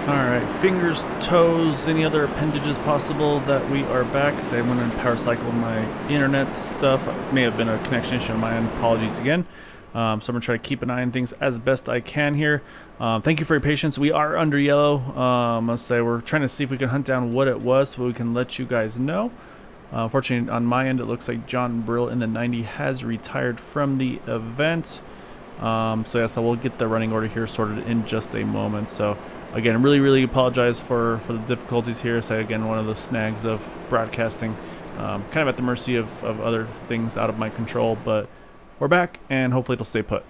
Alright, fingers, toes, any other appendages possible that we are back. Because I went and power cycled my internet stuff. It may have been a connection issue on my end. Apologies again. So I'm going to try to keep an eye on things as best I can here. Thank you for your patience. We are under yellow. Let's say we're trying to see if we can hunt down what it was so we can let you guys know. Unfortunately, on my end, it looks like John Brill in the 90 has retired from the event. So yeah, so we'll get the running order here sorted in just a moment. So again, really apologize for the difficulties here. So again, one of the snags of broadcasting, kind of at the mercy of other things out of my control, but we're back and hopefully it'll stay put.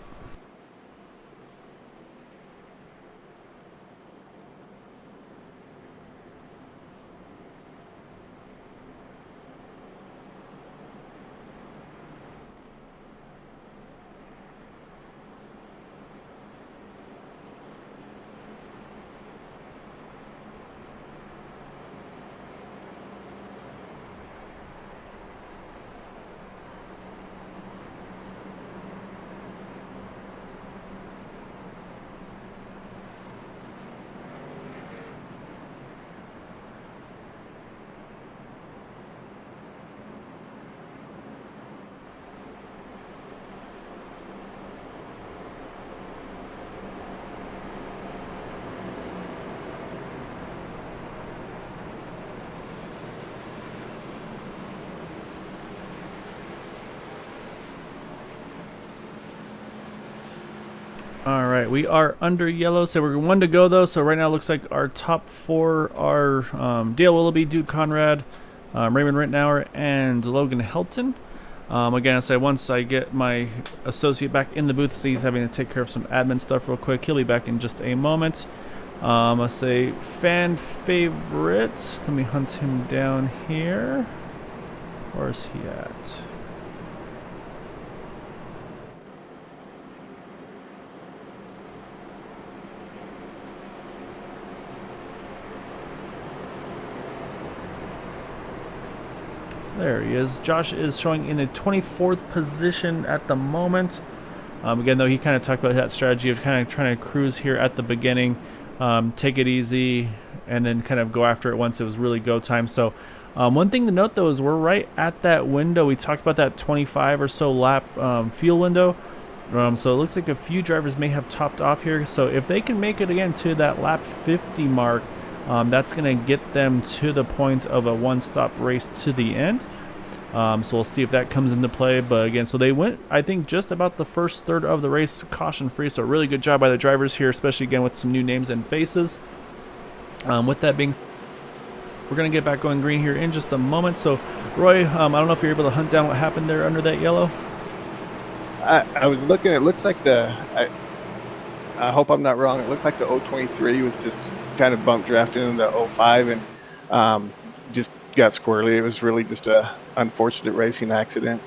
Alright, we are under yellow, so we're one to go though. So right now it looks like our top four are Dale Willoughby, Dude Conrad, Raymond Rittenauer, and Logan Helton. Again, I say once I get my associate back in the booth, so he's having to take care of some admin stuff real quick. He'll be back in just a moment. I say fan favorite. Let me hunt him down here. Where's he at? There he is. Josh is showing in the 24th position at the moment. Again, though, he kind of talked about that strategy of kind of trying to cruise here at the beginning, take it easy, and then kind of go after it once it was really go time. So one thing to note, though, is we're right at that window. We talked about that 25 or so lap fuel window. So it looks like a few drivers may have topped off here. So if they can make it again to that lap 50 mark, that's going to get them to the point of a one-stop race to the end. So we'll see if that comes into play. But again, so they went, I think, just about the first third of the race caution-free. So really good job by the drivers here, especially again with some new names and faces. With that being, we're going to get back going green here in just a moment. So Roy, I don't know if you're able to hunt down what happened there under that yellow. I was looking. It looks like I hope I'm not wrong. It looked like the 023 was just kind of bump drafting in the 05 and just got squirrely. It was really just a unfortunate racing accident.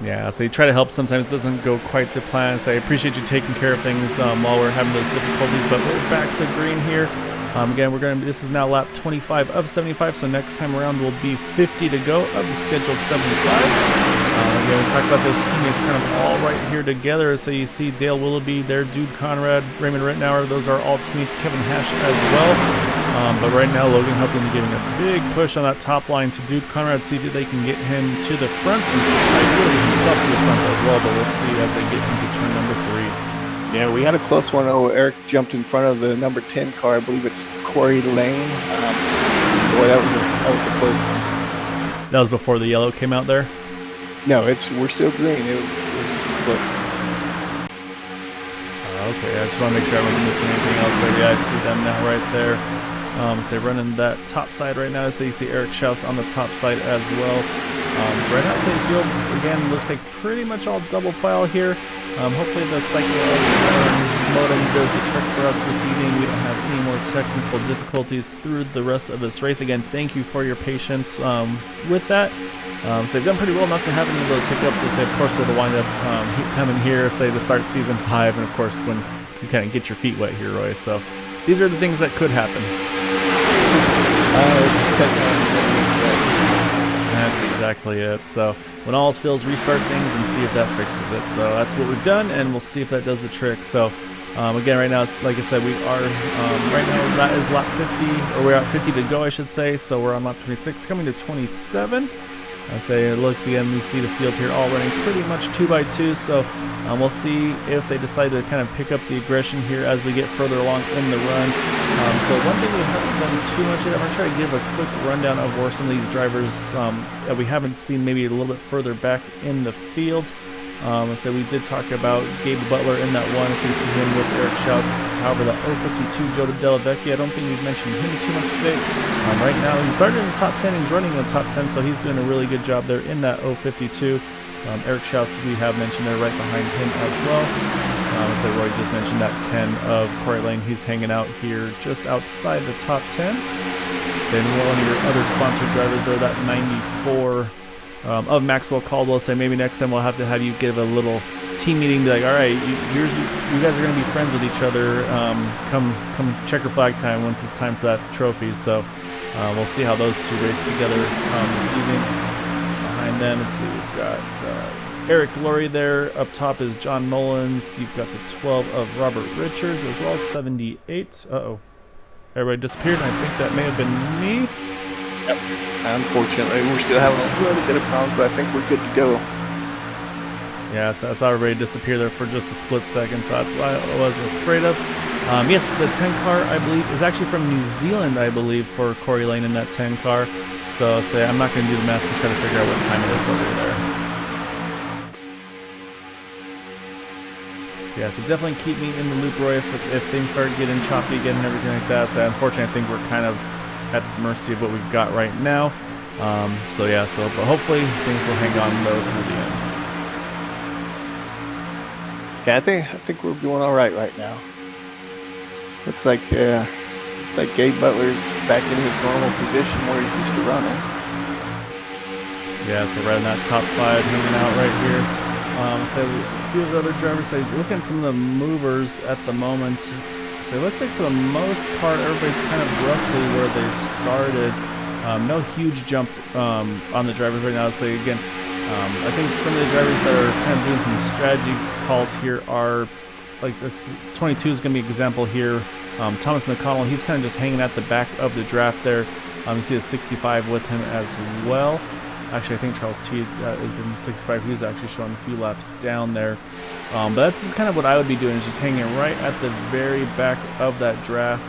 Yeah, so you try to help. Sometimes it doesn't go quite to plan. So I appreciate you taking care of things while we're having those difficulties. But we're back to green here. Again, this is now lap 25 of 75. So next time around will be 50 to go of the scheduled 75. Again, we talked about those teammates kind of all right here together. So you see Dale Willoughby there, Dude Conrad, Raymond Rittenauer. Those are all teammates. Kevin Hash as well. But right now, Logan Helton giving a big push on that top line to Dude Conrad. See if they can get him to the front. And ideally himself to the front as well. But we'll see as they get into turn number 3. Yeah, we had a close one. Oh, Eric jumped in front of the number 10 car. I believe it's Corey Lane. Boy, that was a close one. That was before the yellow came out there? No, we're still green. It was just a close one. Okay, I just want to make sure I wasn't missing anything else. But yeah, I see them now right there. So they're running that top side right now. So you see Eric Schaus on the top side as well. So right outside the fields, again, looks like pretty much all double file here. Hopefully the cycle modem does the trick for us this evening. We don't have any more technical difficulties through the rest of this race. Again, thank you for your patience with that. So they've done pretty well not to have any of those hiccups. They say, of course, they'll wind up coming here, say, to start season 5, and of course, when you kind of get your feet wet here, Roy. So these are the things that could happen. It's technology. That's exactly it. So when all else fails, restart things and see if that fixes it. So that's what we've done, and we'll see if that does the trick. So Again, right now, like I said, we are right now that is lap 50, or we're at 50 to go, I should say. So we're on lap 26, coming to 27. I say it looks again. We see the field here all running pretty much 2x2. So we'll see if they decide to kind of pick up the aggression here as we get further along in the run. So one thing we haven't done too much yet, I'm going to try to give a quick rundown of where some of these drivers that we haven't seen maybe a little bit further back in the field. So we did talk about Gabe Butler in that one, so you see him with Eric Schaus. However, the 052 Joe Talladegabb, I don't think we've mentioned him too much today. Right now, he started in the top 10, he's running in the top 10, so he's doing a really good job there in that 052. Eric Schaus, we have mentioned there right behind him as well. So Roy just mentioned that 10 of Corey Lane, he's hanging out here just outside the top 10. Then one of your other sponsored drivers there, that 94 of Maxwell Caldwell. Say maybe next time we'll have to have you give a little team meeting, be like, all right, you guys are going to be friends with each other. Come checker flag time once it's time for that trophy. So we'll see how those two race together this evening. Behind them, let's see, we've got Eric Laurie there. Up top is John Mullins. You've got the 12 of Robert Richards as well as 78. Everybody disappeared, and I think that may have been me. Yep. Unfortunately, we're still having a little bit of problems, but I think we're good to go. Yeah, so I saw everybody disappear there for just a split second, so that's what I was afraid of. Yes, the 10 car, I believe, is actually from New Zealand, I believe, for Corey Lane in that 10 car. So say I'm not going to do the math and try to figure out what time it is over there. Yeah, so definitely keep me in the loop, Roy, if things start getting choppy again and everything like that. So unfortunately, I think we're kind of at the mercy of what we've got right now. But hopefully things will hang on though through the end. Yeah, I think we're doing all right now. Looks like Gabe Butler's back in his normal position where he's used to running. Yeah, so right in that top 5 hanging out right here. So a few of the other drivers, say look at some of the movers at the moment. So it looks like for the most part everybody's kind of roughly where they started. No huge jump on the drivers right now. So again, I think some of the drivers that are kind of doing some strategy calls here are like this 22 is going to be an example here. Thomas McConnell, he's kind of just hanging at the back of the draft there. You see the 65 with him as well. Actually, I think Charles T is in 65. He's actually showing a few laps down there. But that's just kind of what I would be doing, is just hanging right at the very back of that draft.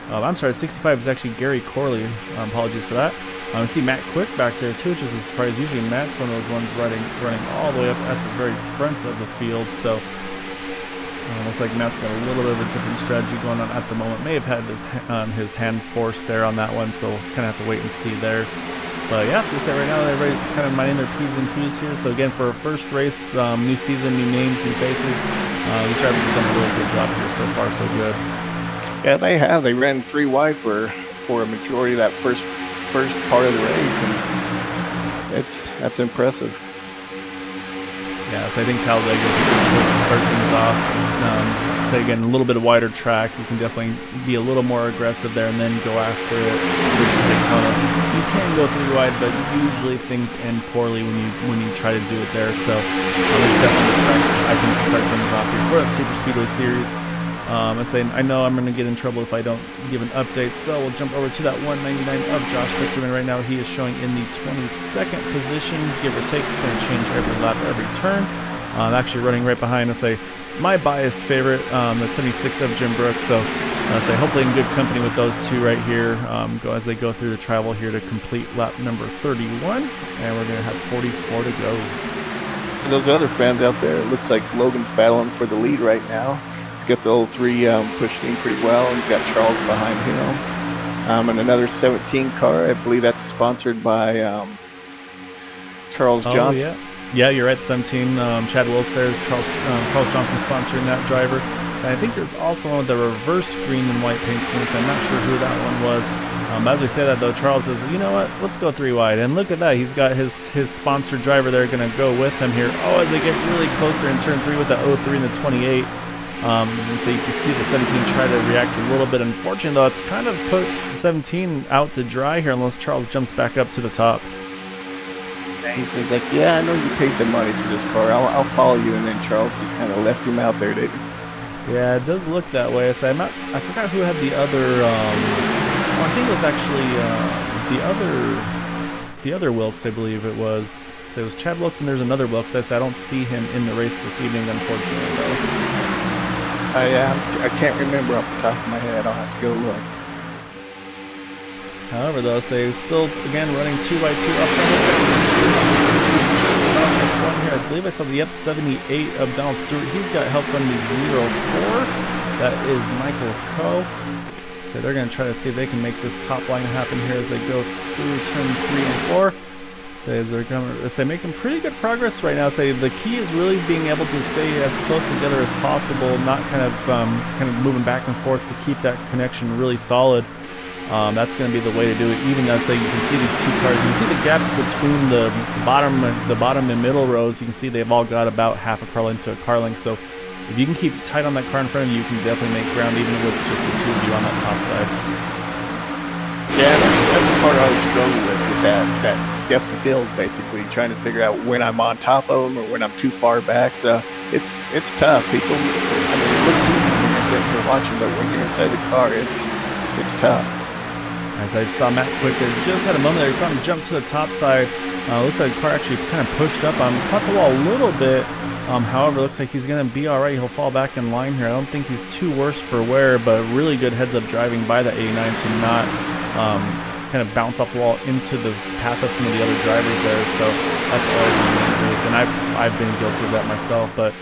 I'm sorry, 65 is actually Gary Corley. Apologies for that. I see Matt Quick back there too, which is a surprise. Usually Matt's one of those ones running all the way up at the very front of the field. So looks like Matt's got a little bit of a different strategy going on at the moment. May have had his hand forced there on that one, so kind of have to wait and see there. But yeah, so we say right now everybody's kind of minding their P's and Q's here. So again, for our first race, new season, new names, new faces, these drivers have done a really good job here so far, so good. Yeah, they have. They ran 3 wide for a majority of that first part of the race, and that's impressive. Yeah, so I think Talladegabb is a good place to start things off. Say again, a little bit of wider track. You can definitely be a little more aggressive there and then go after it. Versus Daytona, you can go 3 wide, but usually things end poorly when you try to do it there. So it's definitely a track I think to start things off here for the Superspeedway series. I know I'm going to get in trouble if I don't give an update, so we'll jump over to that 199 of Josh Zuckerman. Right now he is showing in the 22nd position, give or take. It's going to change every lap, every turn. Actually running right behind us, my biased favorite, the 76 of Jim Brooks. So hopefully in good company with those two right here, as they go through the travel here to complete lap number 31, and we're going to have 44 to go. And those other fans out there, it looks like Logan's battling for the lead right now. He's got the old 3 pushing in pretty well, and you've got Charles behind him. And another 17 car, I believe that's sponsored by Charles Johnson. Yeah, you're right, 17. Chad Wilkes there, Charles Johnson sponsoring that driver. And I think there's also one with the reverse green and white paint scheme, so I'm not sure who that one was. As we say that though, Charles says, you know what, let's go 3 wide. And look at that, he's got his sponsored driver there going to go with him here. Oh, as they get really close there in turn 3 with the 03 and the 28. And so you can see the 17 try to react a little bit. Unfortunately, though, it's kind of put the 17 out to dry here unless Charles jumps back up to the top. He says, like, yeah, I know you paid the money for this car. I'll follow you. And then Charles just kind of left him out there, didn't he? Yeah, it does look that way. So I forgot who had the other. I think it was actually the other Wilkes. I believe it was. So it was Chad Wilkes, and there's another Wilkes. I don't see him in the race this evening, unfortunately, though. I can't remember off the top of my head. I'll have to go look. However, though, so they're still again running 2x2 up here. I believe I saw the 78 of Donald Stewart. He's got help from the 04. That is Michael Coe. So they're going to try to see if they can make this top line happen here as they go through turn 3 and 4. So they're making pretty good progress right now. So the key is really being able to stay as close together as possible, not kind of moving back and forth to keep that connection really solid. That's going to be the way to do it. Even though, say, you can see these two cars, you can see the gaps between the bottom and middle rows. You can see they've all got about half a car length to a car length. So if you can keep tight on that car in front of you, you can definitely make ground even with just the two of you on that top side. Yeah, that's the part I always struggle with that depth of field, basically trying to figure out when I'm on top of them or when I'm too far back. So it's tough. People, I mean, it looks easy when you're sitting here watching, but when you're inside the car, it's tough. As I saw Matt Quick there, just had a moment there, he saw him jump to the top side. Looks like the car actually kind of pushed up on him, caught the wall a little bit. However, looks like he's going to be all right. He'll fall back in line here. I don't think he's too worse for wear, but really good heads-up driving by the 89 to not kind of bounce off the wall into the path of some of the other drivers there. So that's always dangerous, and I've been guilty of that myself. But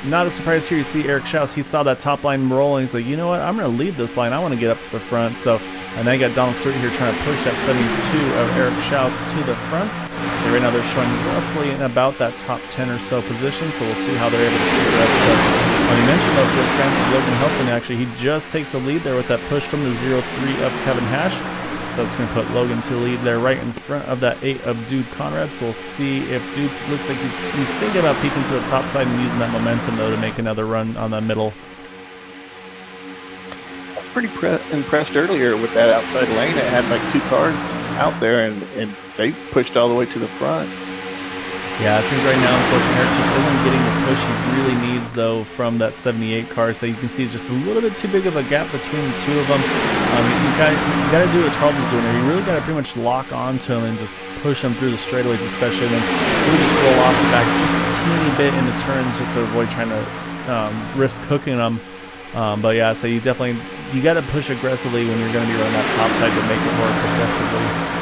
not a surprise here. You see Eric Schaus. He saw that top line rolling. He's like, you know what? I'm going to lead this line. I want to get up to the front. So, and then you got Donald Stewart here trying to push that 72 of Eric Schaus to the front. So right now they're showing roughly in about that top 10 or so position. So we'll see how they're able to progress. But when you mentioned though, for Logan Helton, actually, he just takes the lead there with that push from the 03 of Kevin Hash. So that's going to put Logan to lead there right in front of that 8 of Dude Conrad. So we'll see if Dude looks like he's thinking about peeking to the top side and using that momentum, though, to make another run on the middle. I was pretty impressed earlier with that outside lane. It had like two cars out there, and they pushed all the way to the front. Yeah, it seems right now, unfortunately, Eric just isn't getting the push he really needs, though, from that 78 car. So you can see just a little bit too big of a gap between the two of them. You got to do what Charles is doing there. You really got to pretty much lock onto him and just push him through the straightaways, especially. And then really just roll off the back just a teeny bit in the turns just to avoid trying to risk hooking them. But yeah, so you got to push aggressively when you're going to be on that top side to make it work effectively.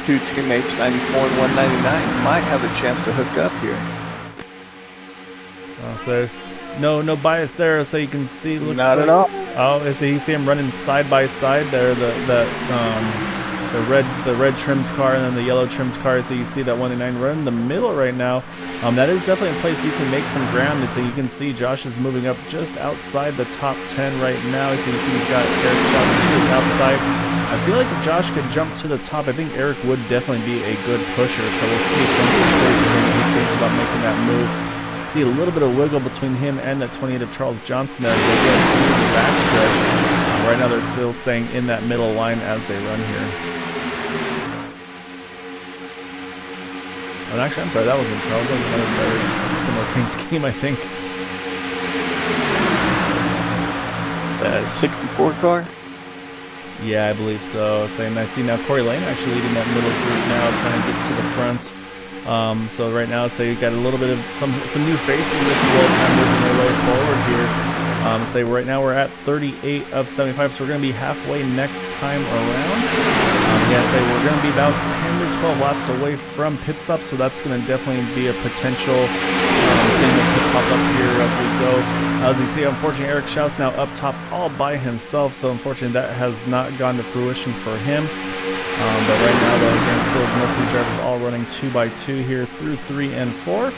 Two teammates, 94 and 199, might have a chance to hook up here. So no bias there, so you can see. Not at all. Oh, so you see him running side by side there. The red trimmed car and then the yellow trimmed car. So you see that 199 running in the middle right now. That is definitely a place you can make some ground. So you can see Josh is moving up just outside the top 10 right now. So you can see he's got Eric Schaus to the outside. I feel like if Josh could jump to the top, I think Eric would definitely be a good pusher. So we'll see if he thinks about making that move. See a little bit of wiggle between him and that 28 of Charles Johnson there as they go through the backstretch. Right now they're still staying in that middle line as they run here. And actually, I'm sorry, that wasn't Charles. That was another very similar paint scheme, I think. The 64 car? Yeah, I believe so. And I see now Corey Lane actually leading that middle group now, trying to get to the front. So right now, so you've got a little bit of some new faces, if you will, kind of moving their way forward here. Say right now we're at 38 of 75, so we're going to be halfway next time around. Say we're going to be about 10 to 12 laps away from pit stop, so that's going to definitely be a potential thing that could pop up here as we go. As you see, unfortunately, Eric Schaus now up top all by himself, so unfortunately that has not gone to fruition for him. But right now, though, again, still most of the drivers all running 2x2 here through 3 and 4.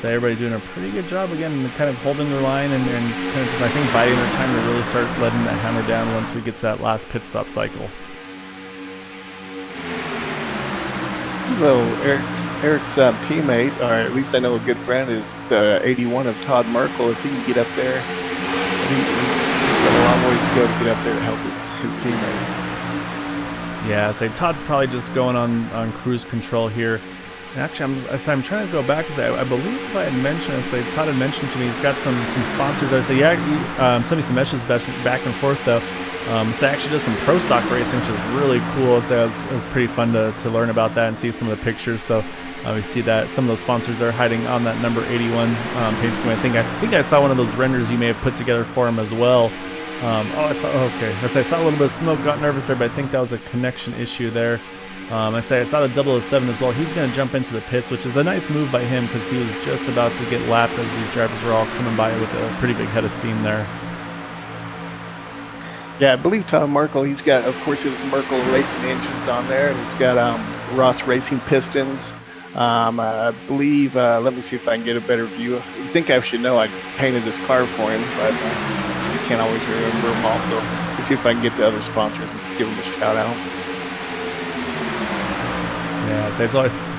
So everybody doing a pretty good job, again, kind of holding their line and kind of, I think, biding their time to really start letting that hammer down once we get to that last pit stop cycle. Well, Eric's teammate, or at least I know a good friend, is the 81 of Todd Merkel. If he can get up there, he's got a long ways to go to get up there to help his teammate. Yeah, so Todd's probably just going on cruise control here. And actually, I'm trying to go back because I believe if I had mentioned, Todd had mentioned to me, he's got some sponsors. I say, yeah, he sent me some messages back and forth though. So I actually did some pro stock racing, which is really cool. So it was pretty fun to learn about that and see some of the pictures. So we see that some of those sponsors are hiding on that number 81 paint scheme. I think I saw one of those renders you may have put together for him as well. I saw a little bit of smoke, got nervous there, but I think that was a connection issue there. I saw the 007 as well. He's going to jump into the pits, which is a nice move by him because he was just about to get lapped as these drivers were all coming by with a pretty big head of steam there. Yeah, I believe Tom Merkel, he's got, of course, his Merkel Racing engines on there. And he's got Ross Racing pistons. I believe, let me see if I can get a better view. I think I should know I painted this car for him, but I can't always remember them all. So let's see if I can get the other sponsors and give them a shout out. Yeah, so it's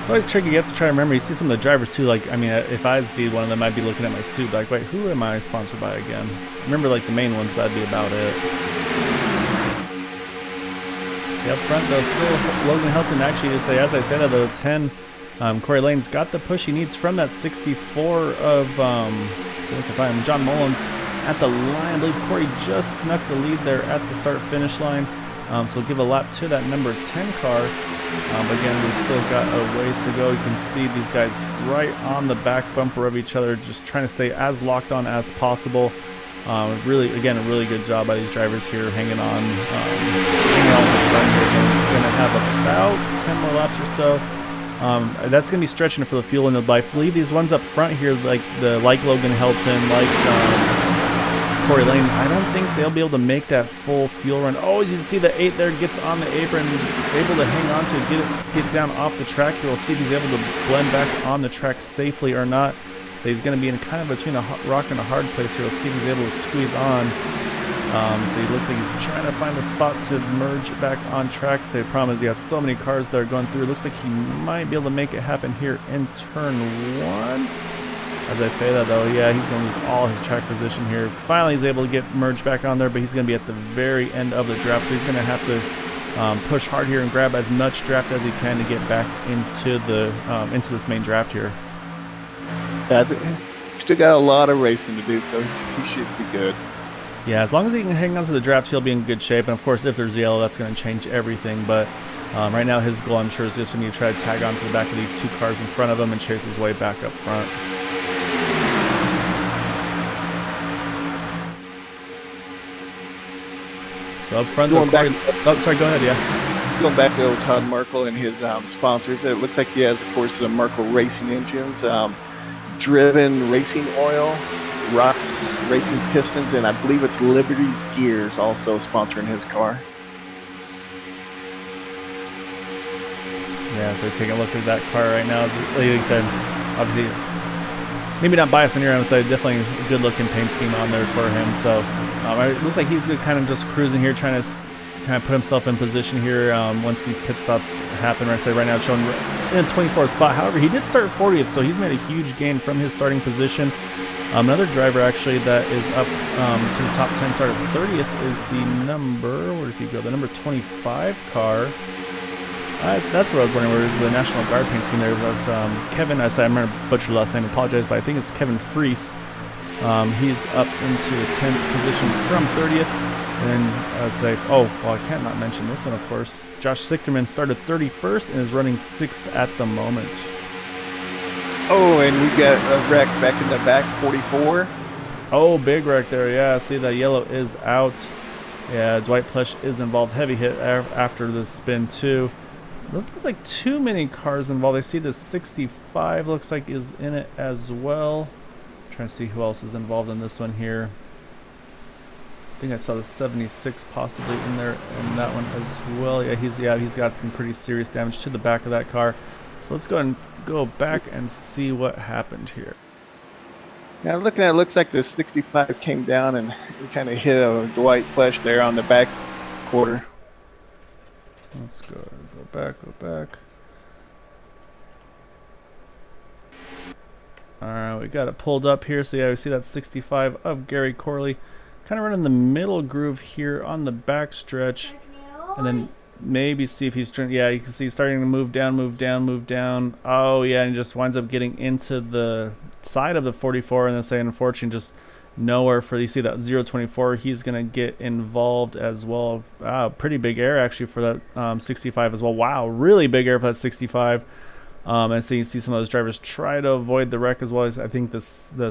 always tricky. You have to try to remember. You see some of the drivers too. Like, I mean, if I'd be one of them, I'd be looking at my suit like, wait, who am I sponsored by again? Remember like the main ones, but that'd be about it. Up front though, still Logan Helton actually, as I said, at the 10, Corey Lane's got the push he needs from that 64 of John Mullins at the line. I believe Corey just snuck the lead there at the start-finish line. So give a lap to that number 10 car. But again, we've still got a ways to go. You can see these guys right on the back bumper of each other, just trying to stay as locked on as possible. Really, again, a really good job by these drivers here, hanging on the front here. We're going to have about 10 more laps or so. That's going to be stretching it for the fuel in the life. I believe these ones up front here, like Logan Helton, like Corey Lane, I don't think they'll be able to make that full fuel run. Oh, as you see the 8 there gets on the apron, able to hang on to it, get down off the track here. We'll see if he's able to blend back on the track safely or not. So he's going to be in kind of between a rock and a hard place here. We'll see if he's able to squeeze on. So he looks like he's trying to find a spot to merge back on track. So the problem is he has so many cars that are going through. It looks like he might be able to make it happen here in turn 1. As I say that though, yeah, he's going to lose all his track position here. Finally, he's able to get merged back on there, but he's going to be at the very end of the draft, so he's going to have to push hard here and grab as much draft as he can to get back into this main draft here. Still got a lot of racing to do, so he should be good. Yeah, as long as he can hang on to the draft, he'll be in good shape. And of course, if there's yellow, that's going to change everything. But right now, his goal, I'm sure, is just going to try to tag onto the back of these 2 cars in front of him and chase his way back up front. So up front, go ahead, yeah. Going back to Todd Merkel and his sponsors, it looks like he has, of course, the Merkel Racing engines, Driven Racing Oil, Ross Racing Pistons, and I believe it's Liberty's Gears also sponsoring his car. Yeah, so taking a look at that car right now. Like I said, obviously, maybe not biased on your own side, definitely a good-looking paint scheme on there for him. So it looks like he's kind of just cruising here, trying to kind of put himself in position here once these pit stops happen. Right now, showing in a 24th spot. However, he did start 40th, so he's made a huge gain from his starting position. Another driver actually that is up to the top 10, started 30th, is the number, where did he go? The number 25 car. That's what I was wondering, where is the National Guard paint scheme there. Was Kevin, I'm going to butcher the last name, apologize, but I think it's Kevin Freese. He's up into the 10th position from 30th. And then I was like, oh, well, I can't not mention this one, of course. Josh Sichterman started 31st and is running 6th at the moment. Oh, and we've got a wreck back in the back, 44. Oh, big wreck there, yeah. See, that yellow is out. Yeah, Dwight Plush is involved. Heavy hit after the spin, too. Doesn't look like too many cars involved. I see the 65 looks like is in it as well. Trying to see who else is involved in this one here. I think I saw the 76 possibly in there in that one as well. Yeah, he's got some pretty serious damage to the back of that car. So let's go ahead and go back and see what happened here. Now looking at it, looks like the 65 came down and kind of hit a Dwight Plush there on the back quarter. Let's go back. Alright, we got it pulled up here. So yeah, we see that 65 of Gary Corley kind of running the middle groove here on the back stretch. And then maybe see if he's trying. Yeah, you can see he's starting to move down, move down, move down. Oh yeah, and he just winds up getting into the side of the 44, and then say unfortunately just nowhere for. You see that 024. He's gonna get involved as well. Pretty big air actually for that 65 as well. Wow, really big air for that 65. And so you can see some of those drivers try to avoid the wreck as well. As I think the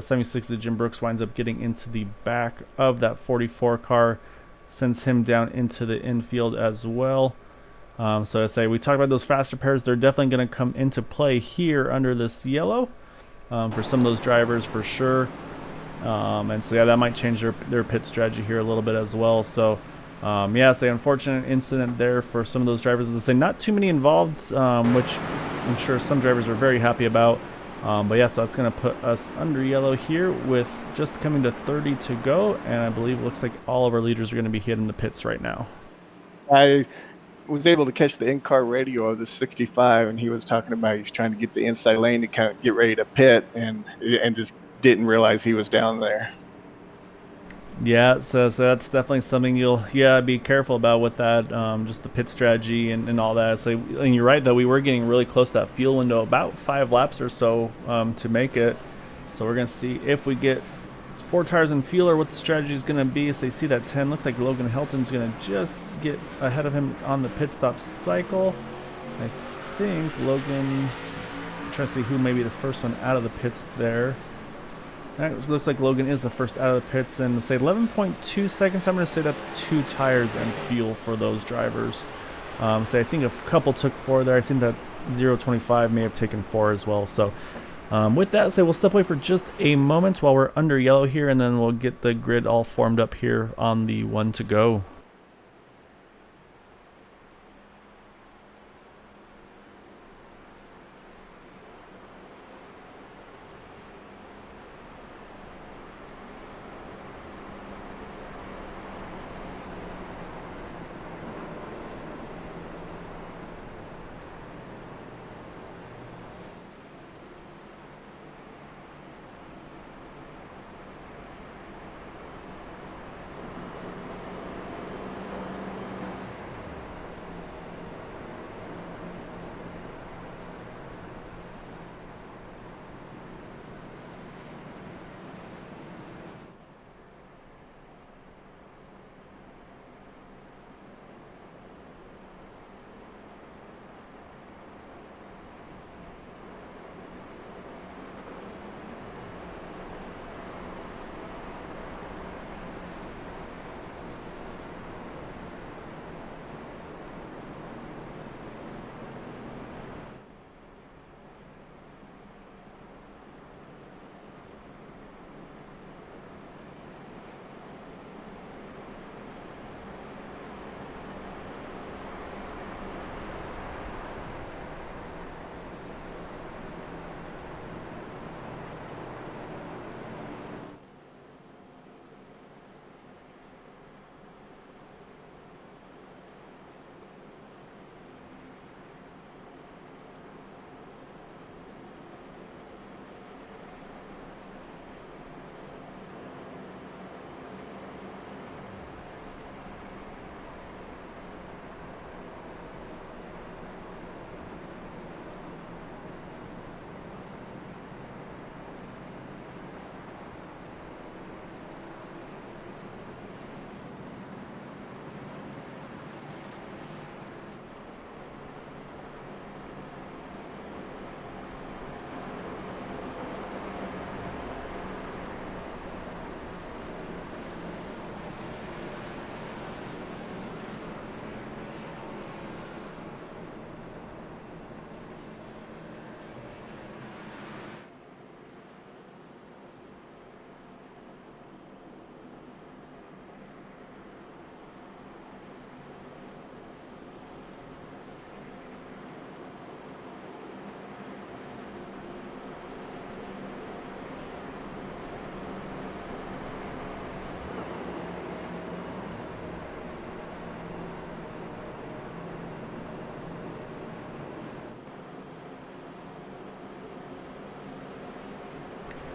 76 of Jim Brooks winds up getting into the back of that 44 car, sends him down into the infield as well. So I say we talked about those faster pairs. They're definitely going to come into play here under this yellow for some of those drivers for sure. And so yeah, that might change their pit strategy here a little bit as well. So yeah, it's an unfortunate incident there for some of those drivers. As I say, not too many involved, which I'm sure some drivers are very happy about. But yeah, so that's going to put us under yellow here with just coming to 30 to go. And I believe it looks like all of our leaders are going to be hitting the pits right now. I was able to catch the in-car radio of the 65, and he was talking about he's trying to get the inside lane to kind of get ready to pit, and just didn't realize he was down there. Yeah, so that's definitely something you'll be careful about with that, just the pit strategy and all that. So, and you're right, though, we were getting really close to that fuel window, about 5 laps or so to make it. So we're going to see if we get 4 tires and fuel or what the strategy is going to be. So you see that 10, looks like Logan Helton's going to just get ahead of him on the pit stop cycle. I think Logan, I'm trying to see who may be the first one out of the pits there. That looks like Logan is the first out of the pits, and say 11.2 seconds. I'm going to say that's 2 tires and fuel for those drivers. So I think a couple took 4 there. I think that 0.25 may have taken 4 as well. So with that, say we'll step away for just a moment while we're under yellow here, and then we'll get the grid all formed up here on the 1 to go.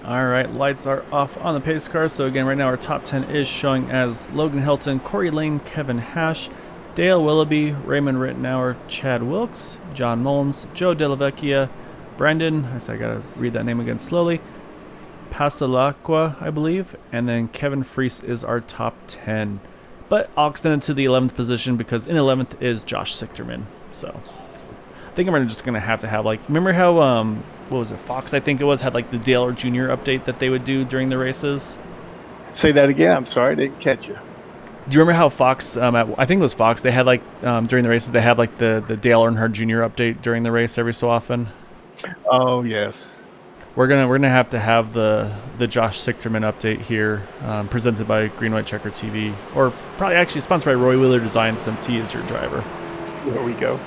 Alright, lights are off on the pace car. So again, right now our top 10 is showing as Logan Helton, Corey Lane, Kevin Hash, Dale Willoughby, Raymond Rittenauer, Chad Wilkes, John Mullins, Joe Delavecchia, Brandon, I gotta read that name again slowly, Pasalacqua, I believe, and then Kevin Freese is our top 10. But I'll extend it to the 11th position because in 11th is Josh Sichterman. So I think I'm just going to have like, remember how, what was it, Fox, I think it was, had like the Dale Jr. update that they would do during the races? Say that again. I'm sorry, I didn't catch you. Do you remember how Fox, I think it was Fox, they had like, during the races, they had like the Dale Earnhardt Jr. update during the race every so often? Oh, yes. We're gonna have to have the Josh Sichterman update here, presented by Green White Checker TV, or probably actually sponsored by Roy Wheeler Design since he is your driver. There we go.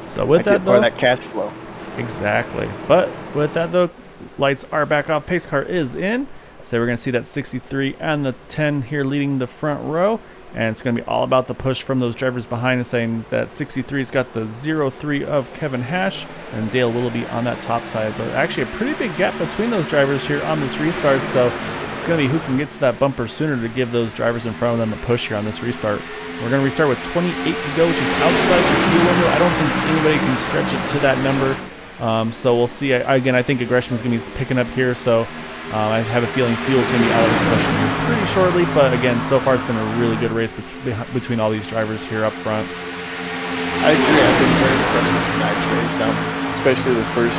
So with that though, that cash flow. Exactly. But with that though, lights are back off. Pace car is in. So we're gonna see that 63 and the 10 here leading the front row. And it's going to be all about the push from those drivers behind, and saying that 63's got the 0-3 of Kevin Hash and Dale Willoughby on that top side. But actually a pretty big gap between those drivers here on this restart. So it's going to be who can get to that bumper sooner to give those drivers in front of them a push here on this restart. We're going to restart with 28 to go, which is outside the fuel window. I don't think anybody can stretch it to that number. So we'll see. Again, I think aggression is going to be picking up here. So I have a feeling fuel's going to be out of the question pretty shortly, but again, so far it's been a really good race between all these drivers here up front. I agree. I've been very impressed with tonight's race, especially the first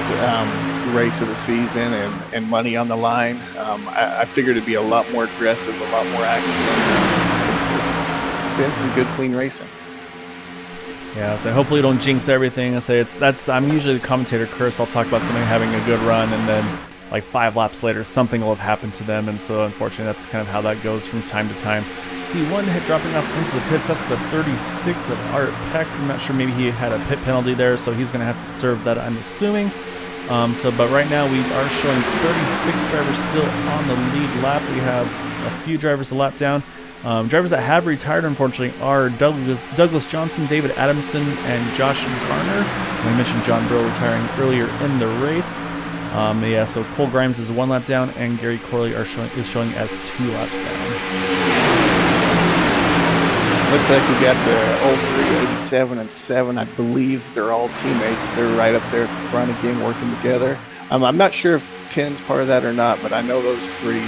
race of the season and money on the line. I figured it'd be a lot more aggressive, a lot more accidents. It's been some good, clean racing. Yeah, so hopefully you don't jinx everything. I'm usually the commentator curse. I'll talk about somebody having a good run, and then like 5 laps later, something will have happened to them, and so unfortunately that's kind of how that goes from time to time. See one hit dropping off into the pits. That's the 36 of Art Peck. I'm not sure, maybe he had a pit penalty there, so he's going to have to serve that, I'm assuming. But right now we are showing 36 drivers still on the lead lap. We have a few drivers a lap down. Drivers that have retired, unfortunately, are Douglas Johnson, David Adamson, and Josh Garner. I mentioned John Burrow retiring earlier in the race. Yeah, so Cole Grimes is 1 lap down, and Gary Corley is showing as 2 laps down. Looks like we got the 03, 87, and 7. I believe they're all teammates. They're right up there at the front again, working together. I'm not sure if 10's part of that or not, but I know those 3,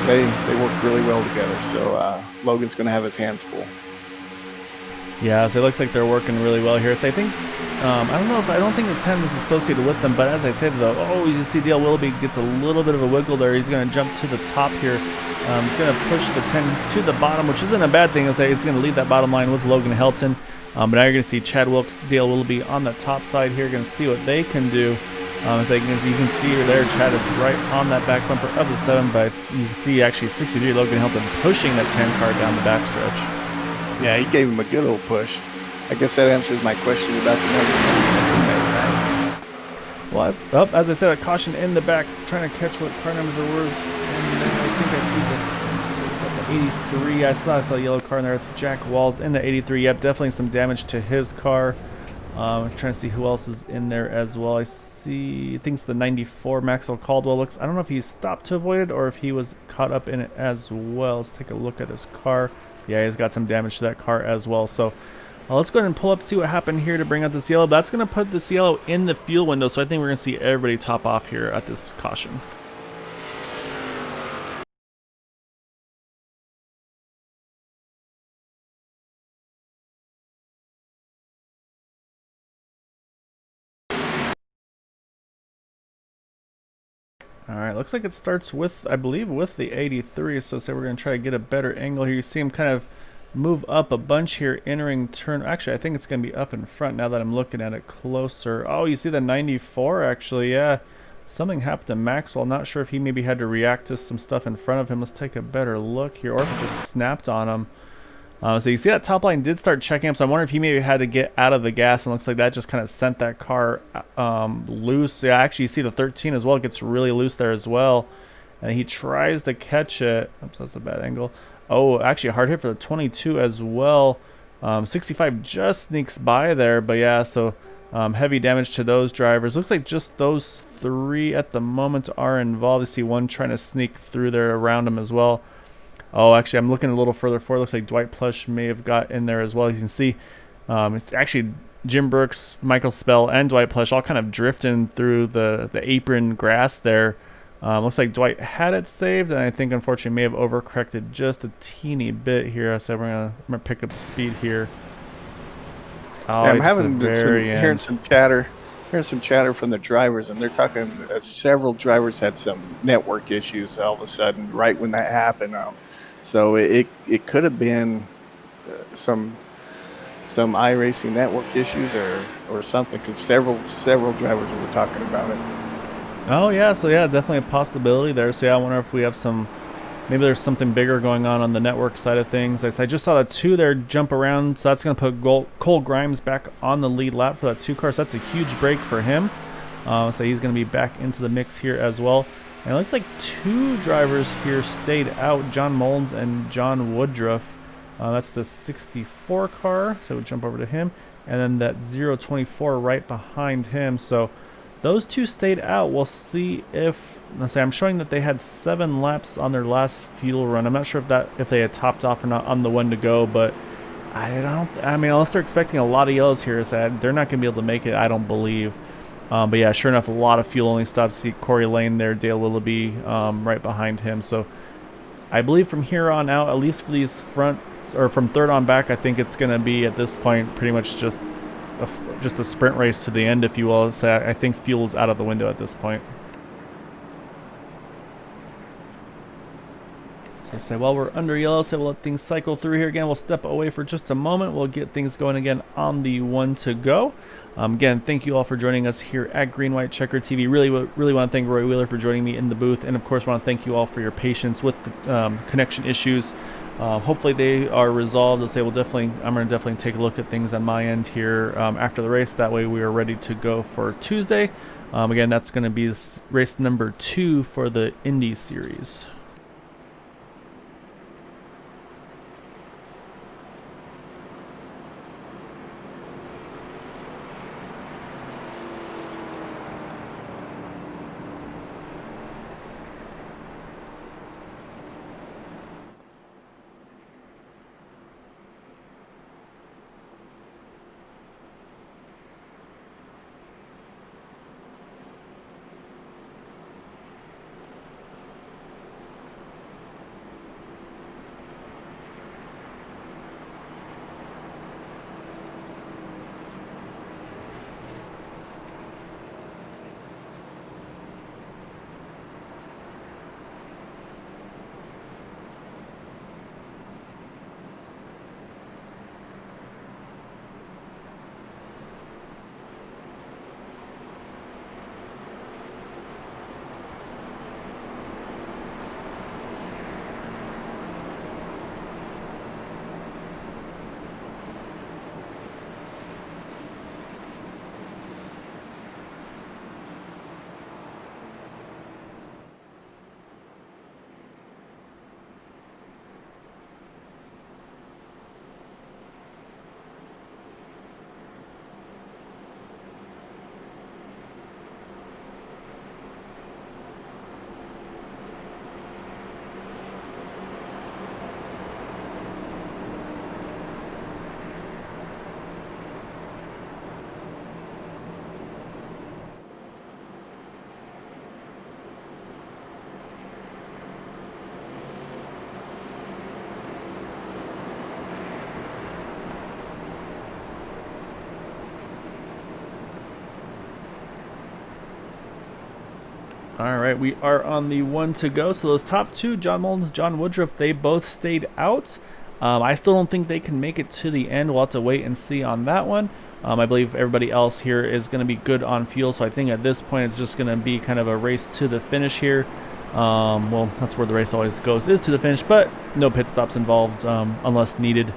they work really well together. So Logan's going to have his hands full. Yeah, so it looks like they're working really well here. So I think, I don't think the 10 was associated with them, but as I said though, you see Dale Willoughby gets a little bit of a wiggle there. He's going to jump to the top here. He's going to push the 10 to the bottom, which isn't a bad thing. It's going to lead that bottom line with Logan Helton. But now you're going to see Chad Wilkes, Dale Willoughby on the top side here. Going to see what they can do. As you can see there, Chad is right on that back bumper of the 7, but you can see actually 63 Logan Helton pushing that 10 car down the backstretch. Yeah, he gave him a good old push. I guess that answers my question about the number. Well, as I said, a caution in the back, trying to catch what car numbers there were. And then I think I see the 83. I saw a yellow car in there. It's Jack Walls in the 83. Yep, definitely some damage to his car. Trying to see who else is in there as well. I think it's the 94 Maxwell Caldwell. I don't know if he stopped to avoid it or if he was caught up in it as well. Let's take a look at his car. Yeah, he's got some damage to that car as well. So let's go ahead and pull up, see what happened here to bring out this yellow. That's going to put this yellow in the fuel window, so I think we're going to see everybody top off here at this caution. Alright, looks like it starts with, I believe, with the 83, so say we're going to try to get a better angle here. You see him kind of move up a bunch here, entering turn. Actually, I think it's going to be up in front now that I'm looking at it closer. Oh, you see the 94, actually, yeah. Something happened to Maxwell. Not sure if he maybe had to react to some stuff in front of him. Let's take a better look here, or if it just snapped on him. So you see that top line did start checking up, so I wonder if he maybe had to get out of the gas, and looks like that just kind of sent that car loose. Yeah, actually you see the 13 as well, it gets really loose there as well. And he tries to catch it. Oops, that's a bad angle. Oh, actually a hard hit for the 22 as well. 65 just sneaks by there, but yeah, so heavy damage to those drivers. Looks like just those 3 at the moment are involved. You see one trying to sneak through there around him as well. Oh, actually, I'm looking a little further forward. Looks like Dwight Plush may have got in there as well. You can see it's actually Jim Brooks, Michael Spell, and Dwight Plush all kind of drifting through the apron grass there. Looks like Dwight had it saved, and I think unfortunately may have overcorrected just a teeny bit here. So I'm gonna pick up the speed here. Oh, Yeah, I'm it's having the some, very hearing end. some chatter, from the drivers, and they're talking. Several drivers had some network issues all of a sudden right when that happened. So it could have been some iRacing network issues or something, because several drivers were talking about it. Oh yeah, so yeah, definitely a possibility there. So yeah, I wonder if we have some, maybe there's something bigger going on the network side of things. I just saw the 2 there jump around, so that's going to put Cole Grimes back on the lead lap for that 2 car. So that's a huge break for him. So he's going to be back into the mix here as well. And it looks like 2 drivers here stayed out, John Mullins and John Woodruff. That's the 64 car, so we'll jump over to him. And then that 024 right behind him. So those 2 stayed out. We'll see if, let's say, I'm showing that they had 7 laps on their last fuel run. I'm not sure if they had topped off or not on the one to go, but I mean, unless they're expecting a lot of yellows here, so they're not going to be able to make it, I don't believe. But yeah, sure enough, a lot of fuel only stops. See Corey Lane there, Dale Willoughby right behind him. So I believe from here on out, at least for these front, or from third on back, I think it's going to be at this point pretty much just a sprint race to the end, if you will. So I think fuel is out of the window at this point. So I say, while we're under yellow, so we'll let things cycle through here again. We'll step away for just a moment. We'll get things going again on the one to go. Again, thank you all for joining us here at Green White Checker TV. Really want to thank Roy Wheeler for joining me in the booth, and of course want to thank you all for your patience with the connection issues. Hopefully they are resolved. I'm going to definitely take a look at things on my end here after the race. That way we are ready to go for Tuesday. Again, that's going to be race number 2 for the Indy Series. All right, we are on the one to go. So those top 2, John Mullins, John Woodruff, they both stayed out. I still don't think they can make it to the end. We'll have to wait and see on that one. I believe everybody else here is going to be good on fuel. So I think at this point it's just going to be kind of a race to the finish here. Well, that's where the race always goes, is to the finish, but no pit stops involved unless needed.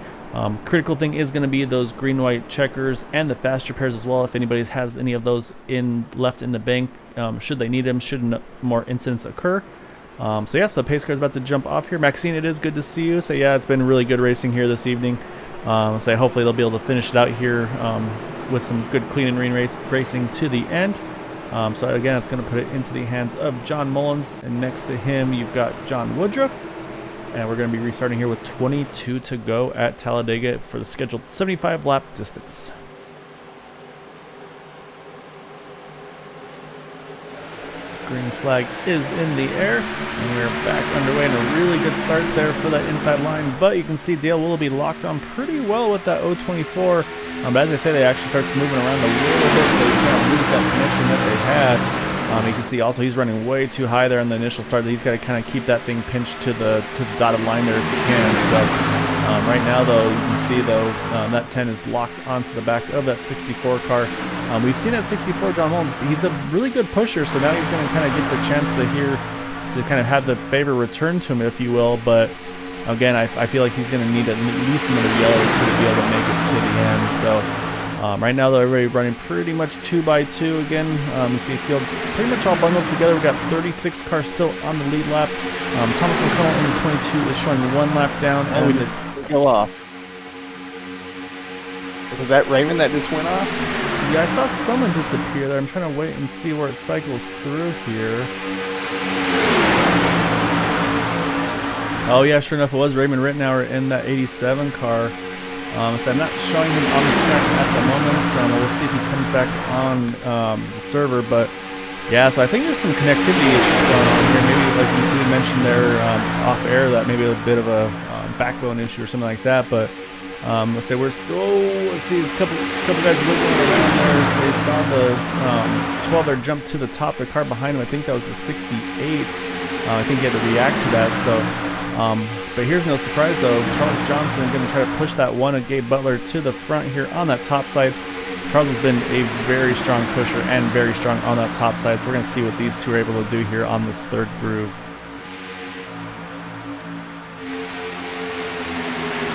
Critical thing is going to be those green-white checkers and the fast repairs as well. If anybody has any of those left in the bank, should they need them, should more incidents occur. So yeah, so the pace car is about to jump off here. Maxine, it is good to see you. So yeah, it's been really good racing here this evening. So hopefully they'll be able to finish it out here with some good clean and green racing to the end. So again, it's going to put it into the hands of John Mullins, and next to him you've got John Woodruff. And we're going to be restarting here with 22 to go at Talladegabb for the scheduled 75 lap distance. Green flag is in the air, and we're back underway, and a really good start there for that inside line. But you can see Dale Willoughby locked on pretty well with that 024. But as I say, they actually starts moving around a little bit, so you can't lose that connection that they had. You can see also he's running way too high there in the initial start. He's got to kind of keep that thing pinched to the dotted line there if he can. So right now, though, you can see though that 10 is locked onto the back of that 64 car. We've seen that 64 John Mullins, but he's a really good pusher. So now he's going to kind of get the chance to kind of have the favor returned to him, if you will. But again, I feel like he's going to need at least another yellow to be able to make it to the end. So. Right now, though, everybody running pretty much 2x2 again. You see fields pretty much all bundled together. We've got 36 cars still on the lead lap. Thomas McConnell in 22 is showing 1 lap down. And we did go off. Was that Raymond that just went off? Yeah, I saw someone disappear there. I'm trying to wait and see where it cycles through here. Oh, yeah, sure enough, it was Raymond Rittenauer in that 87 car. So I'm not showing him on the track at the moment, so we'll see if he comes back on the server. But yeah, so I think there's some connectivity issues going on here. Maybe like you mentioned there off air, that maybe a bit of a backbone issue or something like that. But let's say we're still, let's see, there's a couple guys wiggling around there. So they saw the 12 there jump to the top, the car behind him. I think that was the 68. I think he had to react to that. So. But here's no surprise though, Charles Johnson going to try to push that one of Gabe Butler to the front here on that top side. Charles has been a very strong pusher and very strong on that top side, so we're going to see what these two are able to do here on this third groove.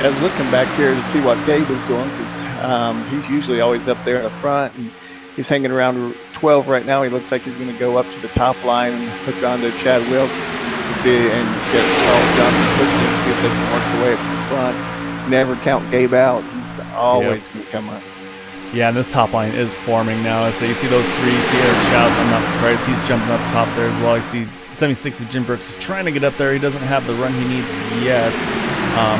I was looking back here to see what Gabe was doing, because he's usually always up there in the front, and he's hanging around 12 right now. He looks like he's going to go up to the top line and hook onto Chad Wilkes. See and get Charles Johnson pushing him, see if they can work their way up to the front. Never count Gabe out. He's always going to come up. Yeah, and this top line is forming now. So you see those three. You see Eric Chow's. I'm not surprised. He's jumping up top there as well. You see 76 Jim Brooks is trying to get up there. He doesn't have the run he needs yet.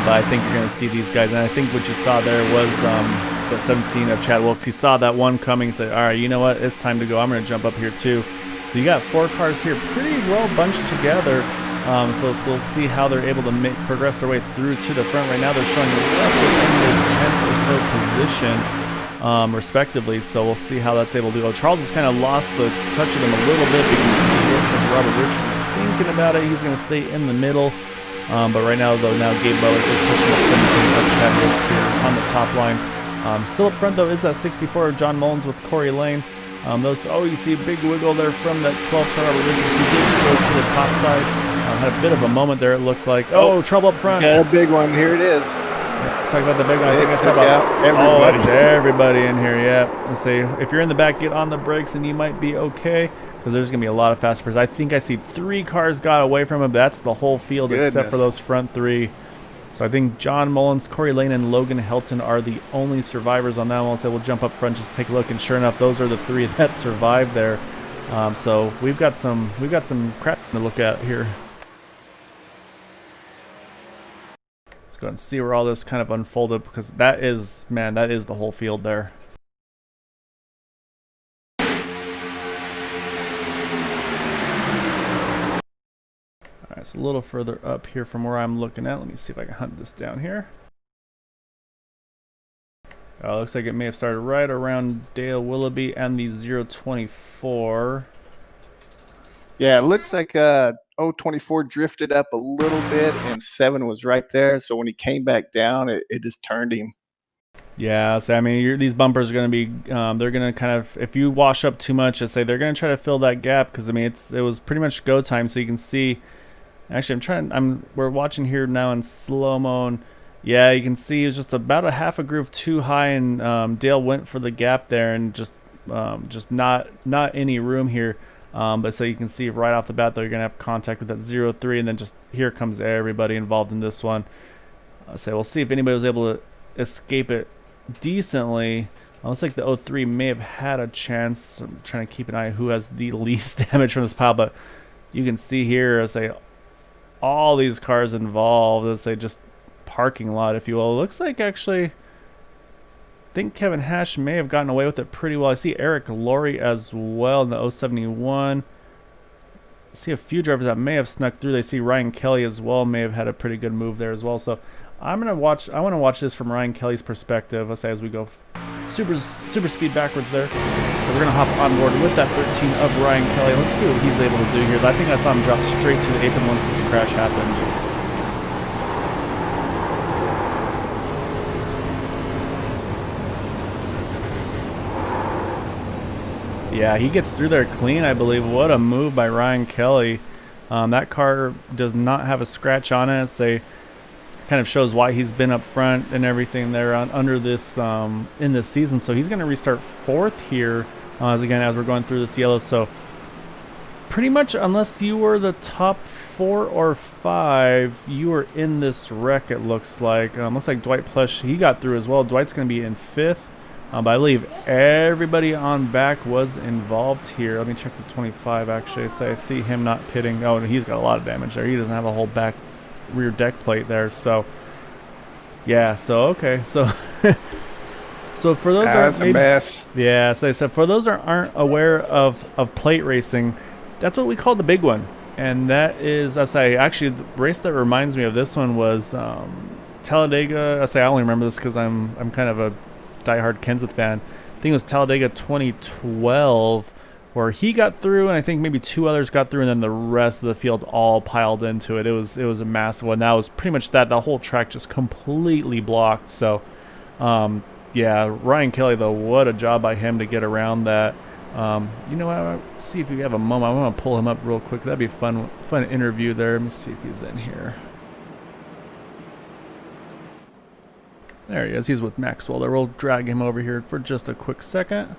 But I think you're going to see these guys. And I think what you saw there was that 17 of Chad Wilkes. He saw that one coming and said, all right, you know what? It's time to go. I'm going to jump up here too. So you got 4 cars here pretty well bunched together. So we'll see how they're able to progress their way through to the front. Right now they're showing roughly in the 10th or so position, respectively. So we'll see how that's able to go. Charles has kind of lost the touch of them a little bit. You can see here from Robert Richards is thinking about it. He's going to stay in the middle. But right now, though, Gabe Butler is pushing up 17 up Chad Wilkes here on the top line. Still up front, though, is that 64 of John Mullins with Corey Lane. You see a big wiggle there from that 12 car Robert Richards. He did go to the top side. Had a bit of a moment there, it looked like. Oh, trouble up front. Yeah, a big one. Here it is. Talk about the big one. I think I said about everybody. It's everybody in here, yeah. Let's say if you're in the back, get on the brakes and you might be okay, because there's going to be a lot of fast spurs. I think I see 3 cars got away from him. That's the whole field except for those front 3. So I think John Mullins, Corey Lane, and Logan Helton are the only survivors on that one. So we'll jump up front, just take a look, and sure enough, those are the 3 that survived there. So we've got some crap to look at here. Go and see where all this kind of unfolded, because that is the whole field there. Alright, so a little further up here from where I'm looking at. Let me see if I can hunt this down here. Looks like it may have started right around Dale Willoughby and the 024. Yeah, it looks like 024 drifted up a little bit, and 7 was right there. So when he came back down, it just turned him. Yeah, so I mean, these bumpers are going to be, they're going to kind of, if you wash up too much, I'd say they're going to try to fill that gap, because I mean, it was pretty much go time. So you can see, actually, we're watching here now in slow mo, and yeah, you can see it's just about a half a groove too high, and Dale went for the gap there, and just not any room here. But so you can see right off the bat, they're going to have contact with that 0-3, and then just here comes everybody involved in this one. So we'll see if anybody was able to escape it decently. Looks like the 0-3 may have had a chance. I'm trying to keep an eye on who has the least damage from this pile, but you can see here, all these cars involved. Let's say just parking lot, if you will. It looks like actually, I think Kevin Hash may have gotten away with it pretty well. I see Eric Laurie as well in the 071. I see a few drivers that may have snuck through. They see Ryan Kelly as well, may have had a pretty good move there as well. So I want to watch this from Ryan Kelly's perspective. Let's say as we go super speed backwards there. So we're gonna hop on board with that 13 of Ryan Kelly. Let's see what he's able to do here. I think I saw him drop straight to the apron once this crash happened. Yeah, he gets through there clean, I believe. What a move by Ryan Kelly. That car does not have a scratch on it. It kind of shows why he's been up front and everything there under this in this season. So he's going to restart fourth here again as we're going through this yellow. So pretty much unless you were the top 4 or 5, you were in this wreck, it looks like. Looks like Dwight Plush, he got through as well. Dwight's going to be in 5th. But I believe everybody on back was involved here. Let me check the 25 actually. So I see him not pitting. Oh, he's got a lot of damage there. He doesn't have a whole back rear deck plate there. So yeah, so okay. So so for those that's a mess. Yeah, so I said for those aren't aware of plate racing, that's what we call the big one. And that is, I say, actually the race that reminds me of this one was Talladega. I only remember this because I'm kind of a diehard Kenseth fan. I think it was Talladega 2012 where he got through, and I think maybe 2 others got through, and then the rest of the field all piled into it. It was a massive one. That was pretty much that. The whole track just completely blocked. So yeah, Ryan Kelly though, what a job by him to get around that. You know what, let's see if we have a moment. I want to pull him up real quick. That'd be a fun interview there. Let me see if he's in here. There he is. He's with Maxwell there. We'll drag him over here for just a quick second.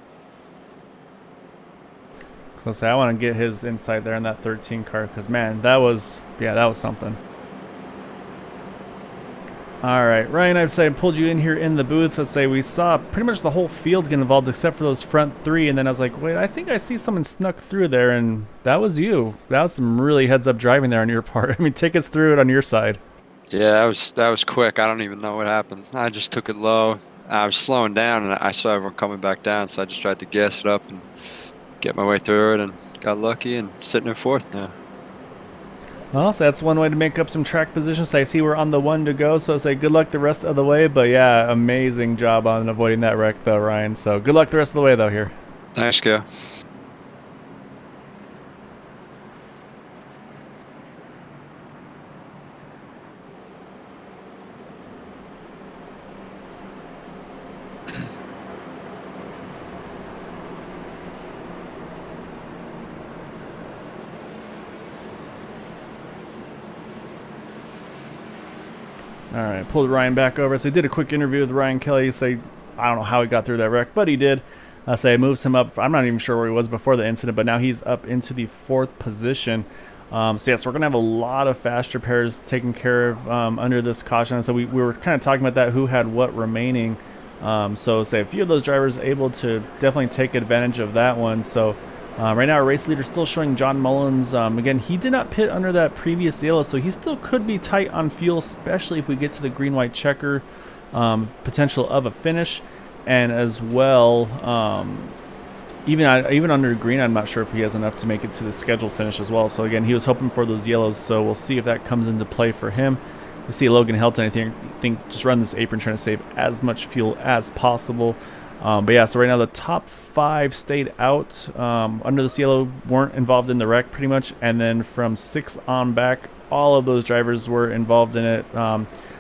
So I want to get his insight there in that 13 car because, man, that was something. All right, Ryan, I've pulled you in here in the booth. Let's say we saw pretty much the whole field get involved except for those front 3, and then I was like, wait, I think I see someone snuck through there, and that was you. That was some really heads-up driving there on your part. I mean, take us through it on your side. Yeah, that was quick. I don't even know what happened. I just took it low. I was slowing down, and I saw everyone coming back down, so I just tried to gas it up and get my way through it, and got lucky and sitting in 4th now. Well, so that's one way to make up some track positions. So I see we're on the 1 to go, so say good luck the rest of the way. But yeah, amazing job on avoiding that wreck though, Ryan. So good luck the rest of the way though here. Thanks, Joe. All right, pulled Ryan back over. So he did a quick interview with Ryan Kelly. Say, I don't know how he got through that wreck, but he did. It moves him up. I'm not even sure where he was before the incident, but now he's up into the 4th position. So yes, we're gonna have a lot of fast repairs taken care of under this caution. So we were kind of talking about that, who had what remaining. So say a few of those drivers able to definitely take advantage of that one. So right now our race leader still showing John Mullins. Again, he did not pit under that previous yellow, so he still could be tight on fuel, especially if we get to the green-white checker potential of a finish. And as well, even under green, I'm not sure if he has enough to make it to the scheduled finish as well. So again, he was hoping for those yellows, so we'll see if that comes into play for him. You see Logan Helton, I think just run this apron trying to save as much fuel as possible. But yeah, so right now the top 5 stayed out under this yellow, weren't involved in the wreck pretty much. And then from 6 on back, all of those drivers were involved in it.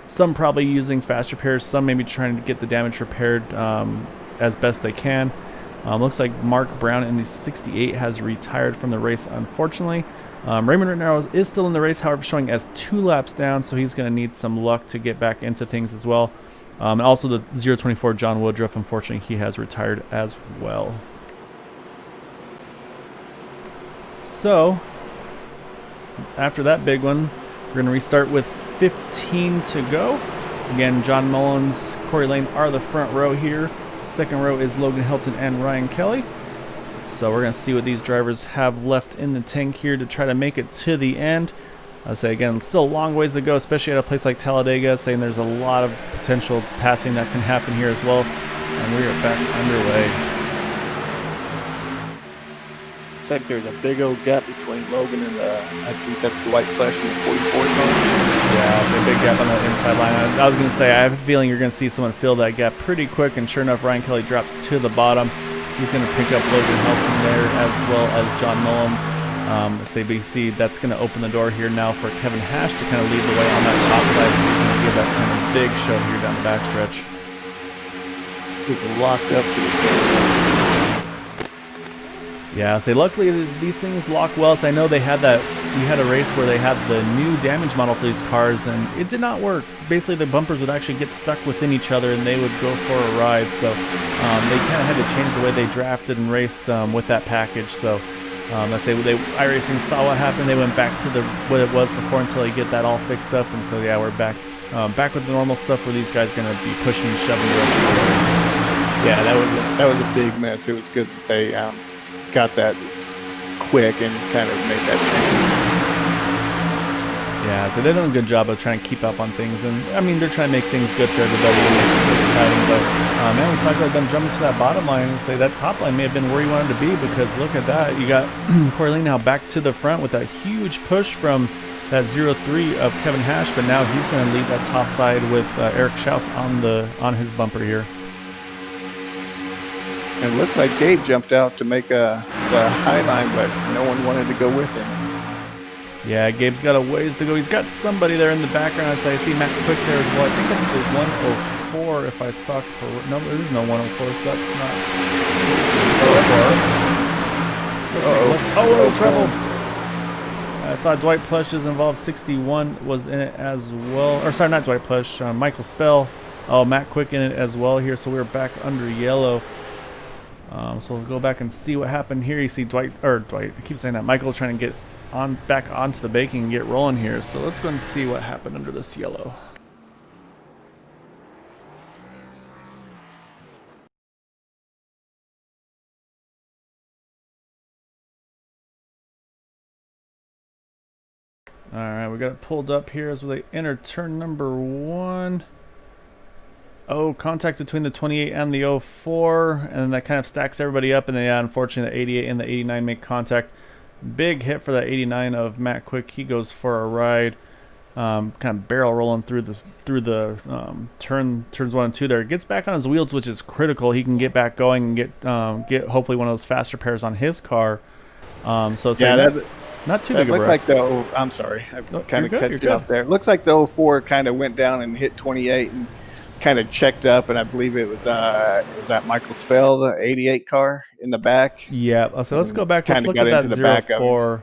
Some probably using fast repairs, some maybe trying to get the damage repaired as best they can. Looks like Mark Brown in the 68 has retired from the race, unfortunately. Raymond Rittenhouse is still in the race, however, showing as 2 laps down, so he's going to need some luck to get back into things as well. And also the 024 John Woodruff, unfortunately, he has retired as well. So, after that big one, we're going to restart with 15 to go. Again, John Mullins, Corey Lane are the front row here. Second row is Logan Helton and Ryan Kelly. So we're going to see what these drivers have left in the tank here to try to make it to the end. I say again, still a long ways to go, especially at a place like Talladegabb, saying there's a lot of potential passing that can happen here as well. And we are back underway. Looks like there's a big old gap between Logan and I think that's the white flesh and the 44 car. Yeah, there's a big gap on the inside line. I was going to say, I have a feeling you're going to see someone fill that gap pretty quick, and sure enough, Ryan Kelly drops to the bottom. He's going to pick up Logan Helton there, as well as John Mullins. SABC, that's going to open the door here now for Kevin Hash to kind of lead the way on that top side. He's going to give that team a big show here down the backstretch. It's locked up to the Yeah, so luckily these things lock well. So I know they had that. We had a race where they had the new damage model for these cars, and it did not work. Basically, the bumpers would actually get stuck within each other, and they would go for a ride. So they kind of had to change the way they drafted and raced with that package. So let's say iRacing saw what happened. They went back to what it was before until they get that all fixed up. And so yeah, we're back with the normal stuff where these guys are going to be pushing and shoving the rest of the way. Yeah, that was a big mess. It was good that they got that quick and kind of made that change. Yeah, so they're doing a good job of trying to keep up on things, and I mean they're trying to make things good for everybody and make it exciting. But man, we talked about them jumping to that bottom line and say that top line may have been where you wanted to be, because look at that, you got Corley now back to the front with that huge push from that 0-3 of Kevin Hash, but now he's going to lead that top side with Eric Schaus on his bumper here. It looked like Gabe jumped out to make the high line, but no one wanted to go with him. Yeah, Gabe's got a ways to go. He's got somebody there in the background. I see Matt Quick there as well. I think that's the 104 if I saw correct. No, there is no 104, so that's not. Oh, trouble. I saw Dwight Plush is involved. 61 was in it as well. Or sorry, not Dwight Plush. Michael Spell. Oh, Matt Quick in it as well here. So we're back under yellow. So we'll go back and see what happened here. You see Dwight, I keep saying that, Michael trying to get back onto the baking and get rolling here. So let's go and see what happened under this yellow. All right, we got it pulled up here as they enter turn number 1. Oh, contact between the 28 and the 04, and then that kind of stacks everybody up, and then yeah, unfortunately the 88 and the 89 make contact. Big hit for that 89 of Matt Quick. He goes for a ride, kind of barrel rolling through the turns 1 and 2 there. Gets back on his wheels, which is critical. He can get back going and get hopefully one of those faster pairs on his car. So yeah, not too big of a wreck. Like I'm sorry, I kind of cut you off there. Looks like the 04 kind of went down and hit 28 and kind of checked up, and I believe it was that Michael Spell, the 88 car in the back. Yeah, so let's go back. Let's look at that 04.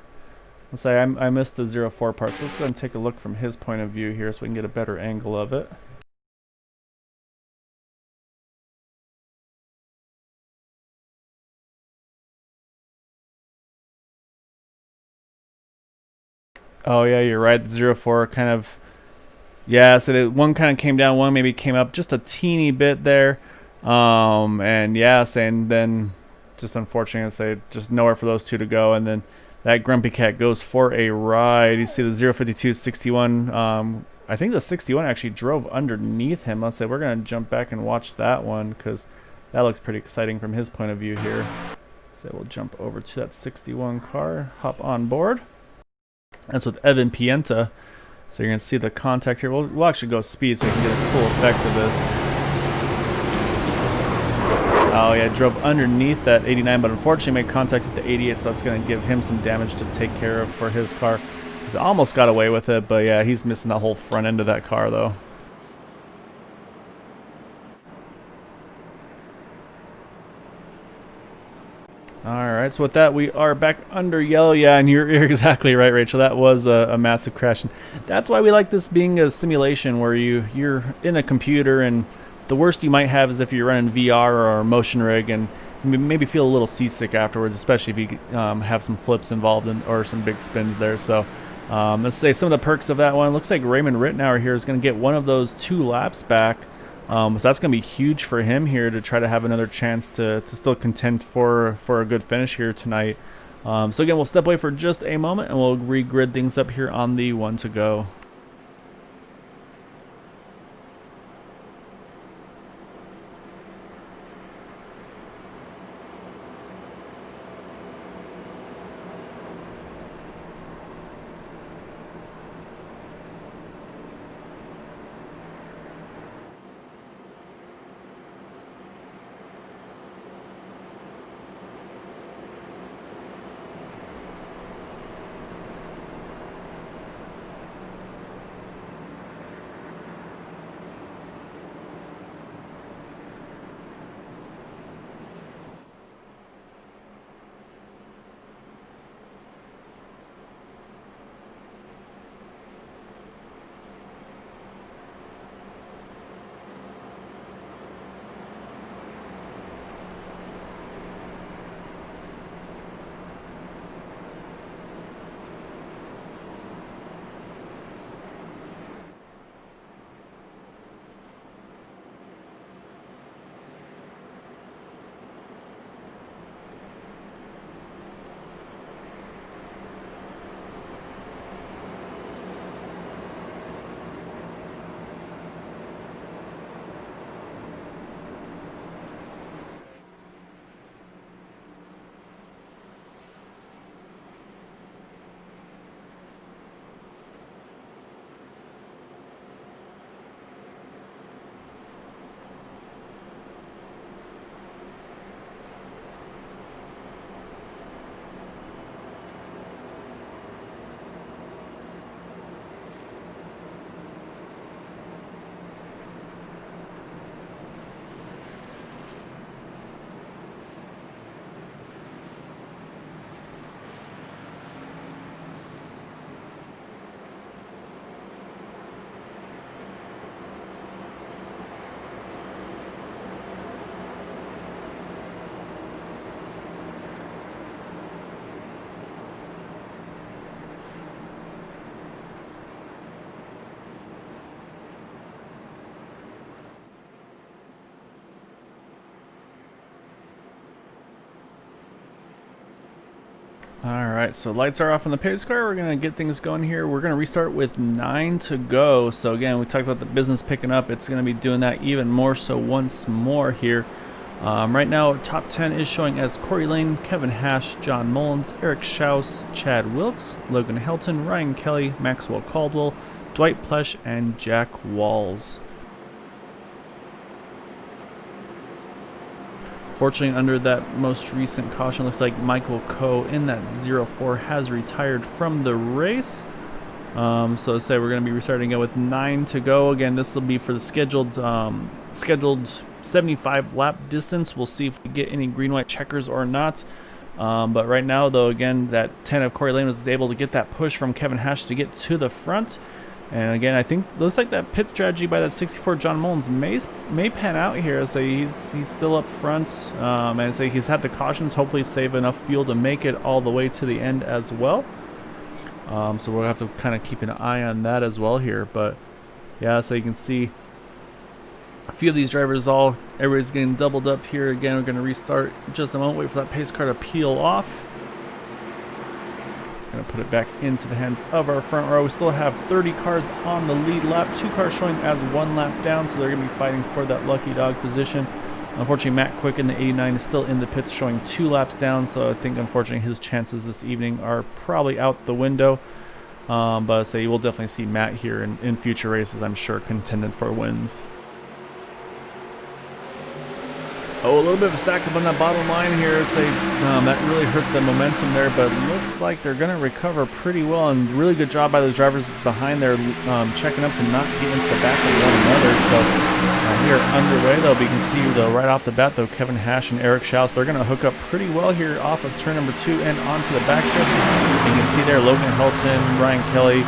Let's say I missed the 04 part, so let's go ahead and take a look from his point of view here so we can get a better angle of it. Oh yeah, you're right. The 04 kind of. Yeah, so one kind of came down, one maybe came up just a teeny bit there. And yeah, and then just unfortunate, say just nowhere for those two to go. And then that Grumpy Cat goes for a ride. You see the 052 61. I think the 61 actually drove underneath him. Let's say we're going to jump back and watch that one because that looks pretty exciting from his point of view here. So we'll jump over to that 61 car, hop on board. That's with Evan Pienta. So you're going to see the contact here. We'll actually go speed so we can get a full effect of this. Oh yeah, drove underneath that 89, but unfortunately made contact with the 88, so that's going to give him some damage to take care of for his car. He's almost got away with it, but yeah, he's missing the whole front end of that car though. Alright, so with that, we are back under yellow. Yeah, and you're exactly right, Rachel. That was a massive crash. And that's why we like this being a simulation where you're in a computer, and the worst you might have is if you're running VR or motion rig and maybe feel a little seasick afterwards, especially if you have some flips involved or some big spins there. So let's say some of the perks of that one. Looks like Raymond Rittenauer here is going to get one of those 2 laps back. So that's going to be huge for him here to try to have another chance to still contend for a good finish here tonight. So again, we'll step away for just a moment and we'll regrid things up here on the 1 to go. Alright, so lights are off on the pace car. We're going to get things going here. We're going to restart with 9 to go. So again, we talked about the business picking up. It's going to be doing that even more so once more here. Right now, top 10 is showing as Corey Lane, Kevin Hash, John Mullins, Eric Schaus, Chad Wilkes, Logan Helton, Ryan Kelly, Maxwell Caldwell, Dwight Plesh, and Jack Walls. Fortunately, under that most recent caution, looks like Michael Coe in that 04 has retired from the race. So let's say we're going to be restarting again with 9 to go. Again, this will be for the scheduled 75 lap distance. We'll see if we get any green-white checkers or not. But right now, though, again, that 10 of Corey Lane was able to get that push from Kevin Hash to get to the front. And again, I think looks like that pit strategy by that 64 John Mullins may pan out here. So he's still up front, and so he's had the cautions. Hopefully, save enough fuel to make it all the way to the end as well. So we'll have to kind of keep an eye on that as well here. But yeah, so you can see a few of these drivers everybody's getting doubled up here. Again, we're going to restart in just a moment. Wait for that pace car to peel off. Going to put it back into the hands of our front row. We still have 30 cars on the lead lap, 2 cars showing as 1 lap down, so they're going to be fighting for that lucky dog position. Unfortunately, Matt Quick in the 89 is still in the pits showing 2 laps down, so I think unfortunately his chances this evening are probably out the window. But so you will definitely see Matt here in future races, I'm sure, contending for wins. Oh, a little bit of a stack up on that bottom line here. That really hurt the momentum there, but it looks like they're going to recover pretty well, and really good job by those drivers behind there checking up to not get into the back of one another. So here underway, though, we can see right off the bat, though, Kevin Hash and Eric Schaus, they're going to hook up pretty well here off of turn number 2 and onto the backstretch. You can see there Logan Helton, Ryan Kelly,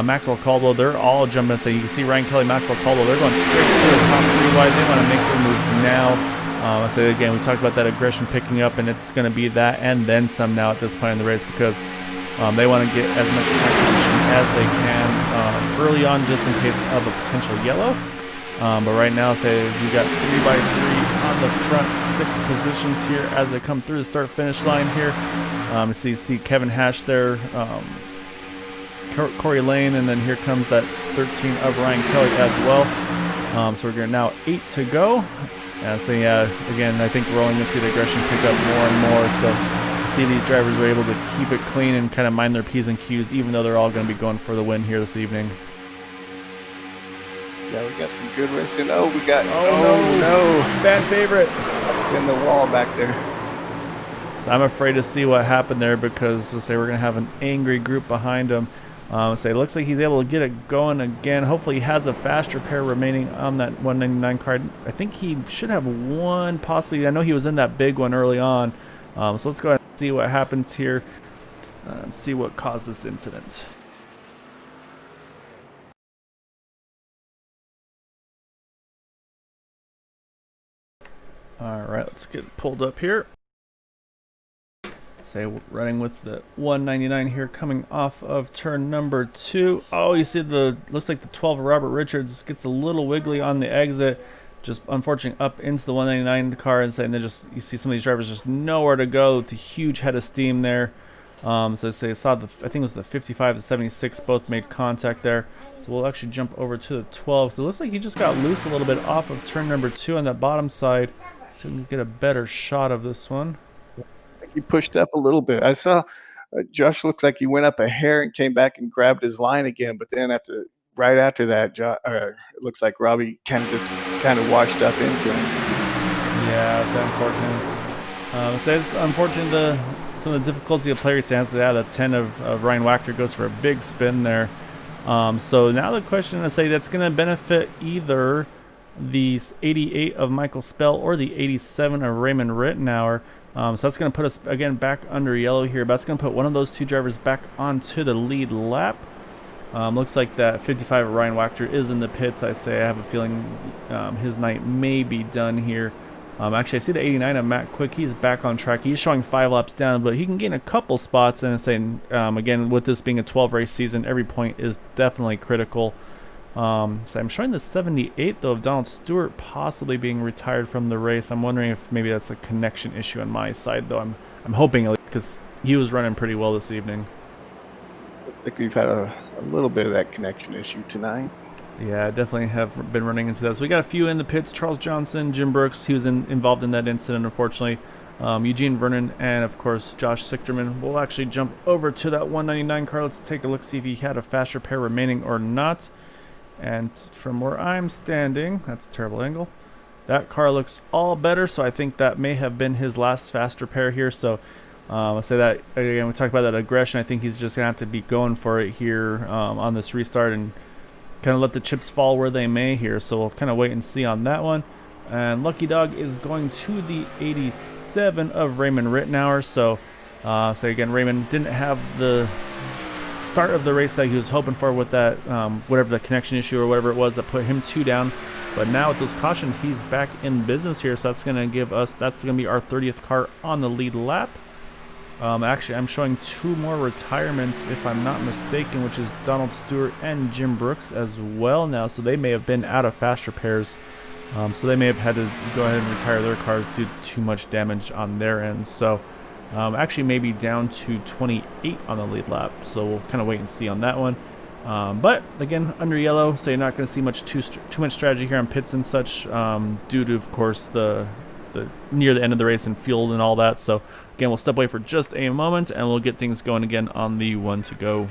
Maxwell Caldwell, they're all jumping. So you can see Ryan Kelly, Maxwell Caldwell, they're going straight to the top 3 wide. They want to make their moves now. I say again, we talked about that aggression picking up, and it's going to be that and then some now at this point in the race, because they want to get as much traction as they can early on, just in case of a potential yellow. But right now, say we got 3x3 on the front 6 positions here as they come through the start-finish line here. So you see Kevin Hash there, Corey Lane, and then here comes that 13 of Ryan Kelly as well. So we're going now 8 to go. So yeah, again, I think we're only going to see the aggression pick up more and more. So see these drivers are able to keep it clean and kind of mind their P's and Q's, even though they're all going to be going for the win here this evening. Yeah, we got some good racing. Oh, we got no, fan favorite in the wall back there. So I'm afraid to see what happened there, because let's say we're going to have an angry group behind him. It looks like he's able to get it going again. Hopefully he has a faster pair remaining on that 199 card. I think he should have one, possibly. I know he was in that big one early on. So let's go ahead and see what happens here and see what caused this incident. All right, let's get pulled up here. Say running with the 199 here, coming off of turn number 2. Oh, you see looks like the 12 of Robert Richards gets a little wiggly on the exit, just unfortunately up into the 199 car, and then you see some of these drivers just nowhere to go with a huge head of steam there. So I think it was the 55 and 76 both made contact there. So we'll actually jump over to the 12. So it looks like he just got loose a little bit off of turn number 2 on that bottom side. So we can get a better shot of this one. He pushed up a little bit. I saw Josh looks like he went up a hair and came back and grabbed his line again. But then right after that, it looks like Robbie kind of washed up into him. Yeah, it's unfortunate. So it's unfortunate some of the difficulty of player stance. Yeah, the 10 of Ryan Wachter goes for a big spin there. So now the question is, that's going to benefit either the 88 of Michael Spell or the 87 of Raymond Rittenauer. So that's going to put us again back under yellow here, but that's going to put one of those two drivers back onto the lead lap. Looks like that 55 of Ryan Wachter is in the pits. I have a feeling his night may be done here. Actually, I see the 89 of Matt Quick. He's back on track. He's showing 5 laps down, but he can gain a couple spots. And again, with this being a 12 race season, every point is definitely critical. So I'm showing the 78 though of Donald Stewart possibly being retired from the race. I'm wondering if maybe that's a connection issue on my side though. I'm hoping, at least, because he was running pretty well this evening. I think we've had a little bit of that connection issue tonight. Yeah, definitely have been running into that. So we got a few in the pits. Charles Johnson, Jim Brooks, he was involved in that incident, unfortunately. Eugene Vernon, and of course Josh Sichterman. We'll actually jump over to that 199 car. Let's take a look, see if he had a faster pair remaining or not. And from where I'm standing, that's a terrible angle, that car looks all better, so I think that may have been his last faster pair here. So I'll say that again, we talked about that aggression. I think he's just gonna have to be going for it here on this restart and kind of let the chips fall where they may here. So we'll kind of wait and see on that one. And Lucky Dog is going to the 87 of Raymond Rittenauer. So again, Raymond didn't have the start of the race that he was hoping for with that whatever the connection issue or whatever it was that put him 2 down. But now with those cautions, he's back in business here. So that's going to be our 30th car on the lead lap. Actually, I'm showing 2 more retirements, if I'm not mistaken, which is Donald Stewart and Jim Brooks as well now. So they may have been out of faster pairs. So they may have had to go ahead and retire their cars due to too much damage on their end. So actually maybe down to 28 on the lead lap. So we'll kind of wait and see on that one. But again, under yellow, so you're not going to see too much strategy here on pits and such, due to, of course, the near the end of the race and fuel and all that. So again, we'll step away for just a moment and we'll get things going again on the 1 to go.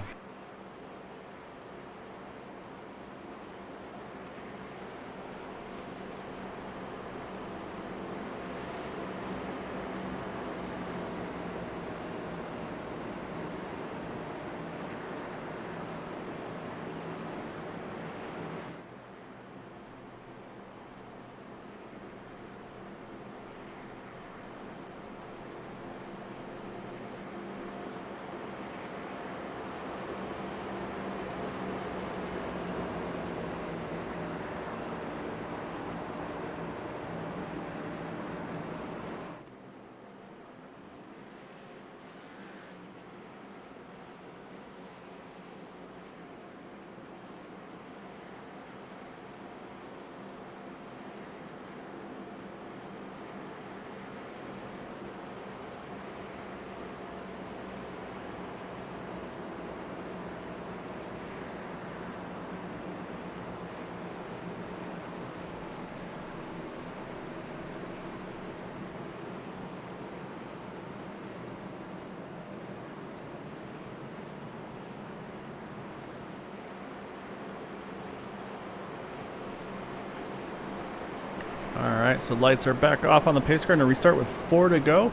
right, so lights are back off on the pace car and a restart with 4 to go.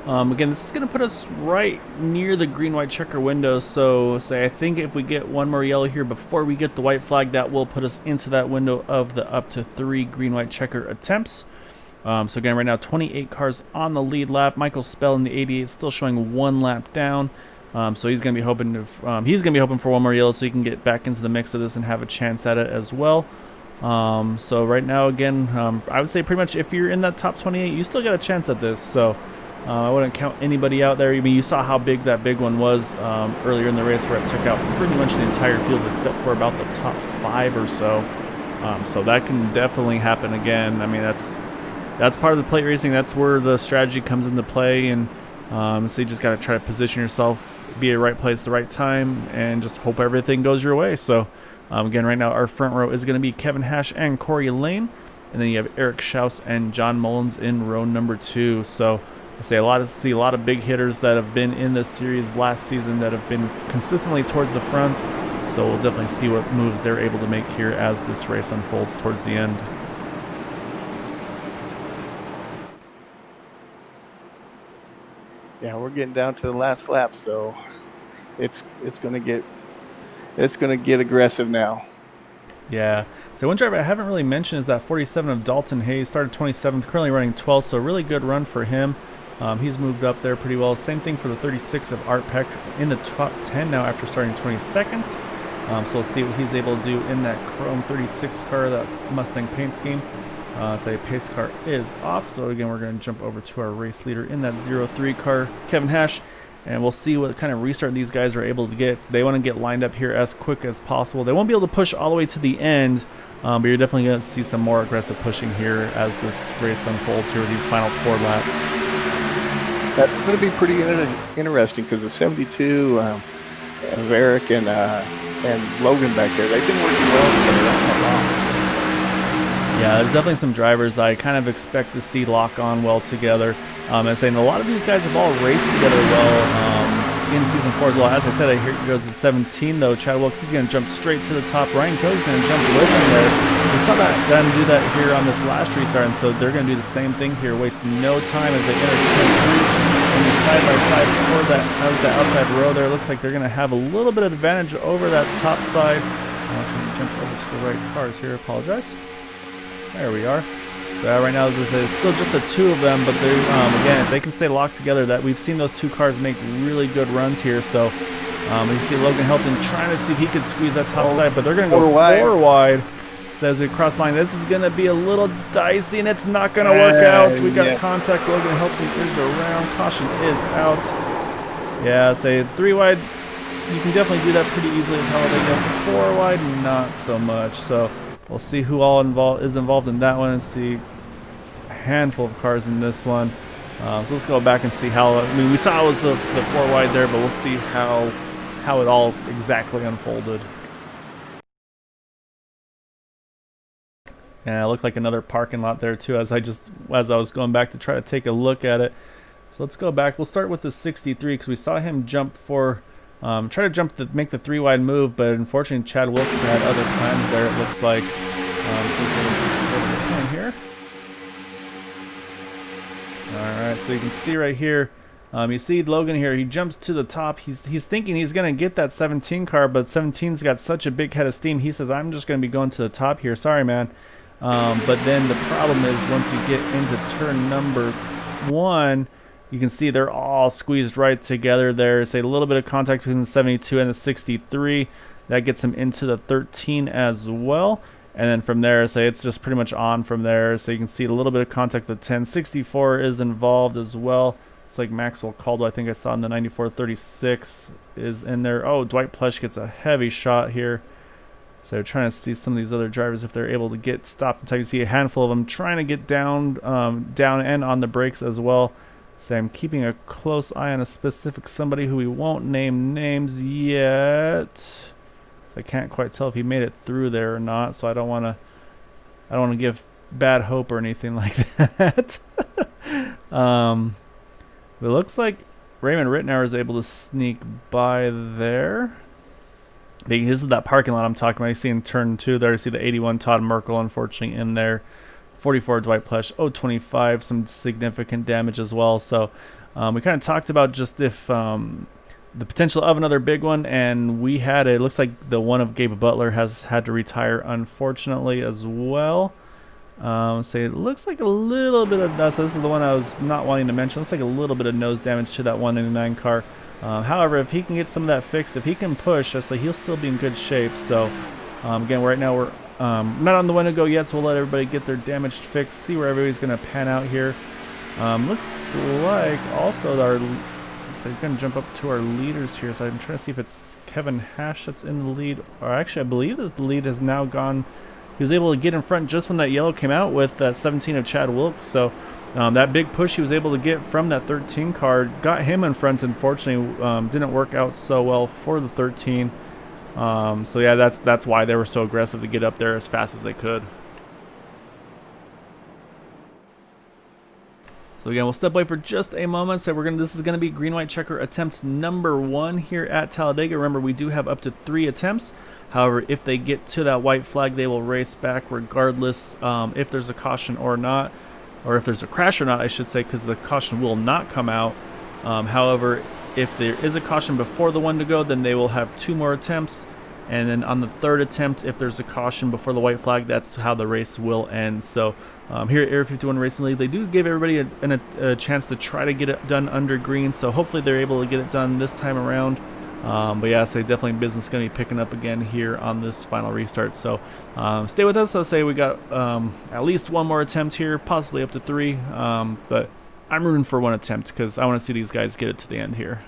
Again, this is going to put us right near the green-white checker window, so say I think if we get one more yellow here before we get the white flag, that will put us into that window of the up to 3 green-white checker attempts. So again, right now 28 cars on the lead lap. Michael Spell in the 88 still showing 1 lap down. So he's going to be hoping for one more yellow so he can get back into the mix of this and have a chance at it as well. So right now, again, I would say pretty much if you're in that top 28, you still got a chance at this. So I wouldn't count anybody out there. I mean, you saw how big that big one was earlier in the race, where it took out pretty much the entire field except for about the top 5 or so. So that can definitely happen again. I mean, that's part of the plate racing. That's where the strategy comes into play, and so you just got to try to position yourself, be at the right place at the right time, and just hope everything goes your way. So again, right now our front row is going to be Kevin Hash and Corey Lane, and then you have Eric Schaus and John Mullins in row number 2. So I see a lot of big hitters that have been in this series last season that have been consistently towards the front. So we'll definitely see what moves they're able to make here as this race unfolds towards the end. Yeah, we're getting down to the last lap, so it's gonna get aggressive now. Yeah. So one driver I haven't really mentioned is that 47 of Dalton Hayes. Started 27th, currently running 12th, so a really good run for him. He's moved up there pretty well. Same thing for the 36 of Art Peck in the top 10 now after starting 22nd. So we'll see what he's able to do in that Chrome 36 car, that Mustang paint scheme. Say pace car is off. So again, we're going to jump over to our race leader in that 03 car, Kevin Hash, and we'll see what kind of restart these guys are able to get. They want to get lined up here as quick as possible. They won't be able to push all the way to the end, but you're definitely going to see some more aggressive pushing here as this race unfolds here with these final 4 laps. That's going to be pretty interesting because the 72 of Eric and Logan back there, they've been working well together. Yeah, there's definitely some drivers I kind of expect to see lock on well together. And saying a lot of these guys have all raced together well in season 4 as well. As I said, here he goes at 17 though. Chad Wilkes is going to jump straight to the top. Ryan Coe's going to jump with him there. We saw them do that here on this last restart, and so they're going to do the same thing here. Waste no time as they enter side by side for that outside row there. Looks like they're going to have a little bit of advantage over that top side. I'll jump over to the right cars here. Apologize. There we are. Right now, this is still just the 2 of them, but they again, if they can stay locked together, that we've seen those 2 cars make really good runs here. So you see Logan Helton trying to see if he could squeeze that top side, but they're going to go 4 wide. So as we cross line, this is going to be a little dicey, and it's not going to work out. We got contact. Logan Helton is around. Caution is out. Yeah, say 3 wide. You can definitely do that pretty easily. Talladegabb 4 wide, not so much. So we'll see who all is involved in that one, and see a handful of cars in this one. So let's go back and see how. I mean, we saw it was the 4 wide there, but we'll see how it all exactly unfolded. And it looked like another parking lot there too, as I was going back to try to take a look at it. So let's go back. We'll start with the 63 because we saw him jump for. Try to jump to make the 3 wide move, but unfortunately Chad Wilkes had other plans there, it looks like. So here. Alright, so you can see right here, you see Logan here, he jumps to the top. He's thinking he's going to get that 17 car, but 17's got such a big head of steam. He says, I'm just going to be going to the top here. Sorry, man. But then the problem is once you get into turn number 1, you can see they're all squeezed right together there. Say a little bit of contact between the 72 and the 63. That gets him into the 13 as well. And then from there, say it's just pretty much on from there. So you can see a little bit of contact. The 10. 64 is involved as well. It's like Maxwell Caldwell, I think I saw in the 94. 36 is in there. Oh, Dwight Plush gets a heavy shot here. So they're trying to see some of these other drivers if they're able to get stopped in time. You see a handful of them trying to get down and on the brakes as well. So I'm keeping a close eye on a specific somebody who we won't name names yet. So I can't quite tell if he made it through there or not. So I don't want to give bad hope or anything like that. It looks like Raymond Rittenauer is able to sneak by there. This is that parking lot I'm talking about. You see in turn 2 there, you see the 81 Todd Merkel, unfortunately, in there 44 Dwight Plesh, 025, some significant damage as well. So we kind of talked about just if the potential of another big one, and we had it looks like the one of Gabe Butler has had to retire, unfortunately, as well. Say it looks like a little bit of dust. This is the one I was not wanting to mention. Looks like a little bit of nose damage to that 199 car. However, if he can get some of that fixed, if he can push, I say he'll still be in good shape. So again, right now we're not on the window go yet, so we'll let everybody get their damage fixed, see where everybody's going to pan out here. Looks like also our, so we're going to jump up to our leaders here. So I'm trying to see if it's Kevin Hash that's in the lead, or actually I believe that the lead has now gone. He was able to get in front just when that yellow came out with that 17 of Chad Wilkes. So that big push he was able to get from that 13 car got him in front. Unfortunately, didn't work out so well for the 13. So yeah, that's why they were so aggressive to get up there as fast as they could. So again, we'll step away for just a moment. So this is gonna be green white checker attempt number 1 here at Talladega. Remember, we do have up to 3 attempts. However, if they get to that white flag, they will race back regardless if there's a caution or not, or if there's a crash or not, I should say, because the caution will not come out. However, if there is a caution before the one to go, then they will have 2 more attempts. And then on the 3rd attempt, if there's a caution before the white flag, that's how the race will end. So here at Area 51 Racing League, they do give everybody a chance to try to get it done under green. So hopefully they're able to get it done this time around. But yeah, so definitely business going to be picking up again here on this final restart. So stay with us. I'll say we got at least 1 more attempt here, possibly up to 3. But I'm rooting for 1 attempt because I want to see these guys get it to the end here.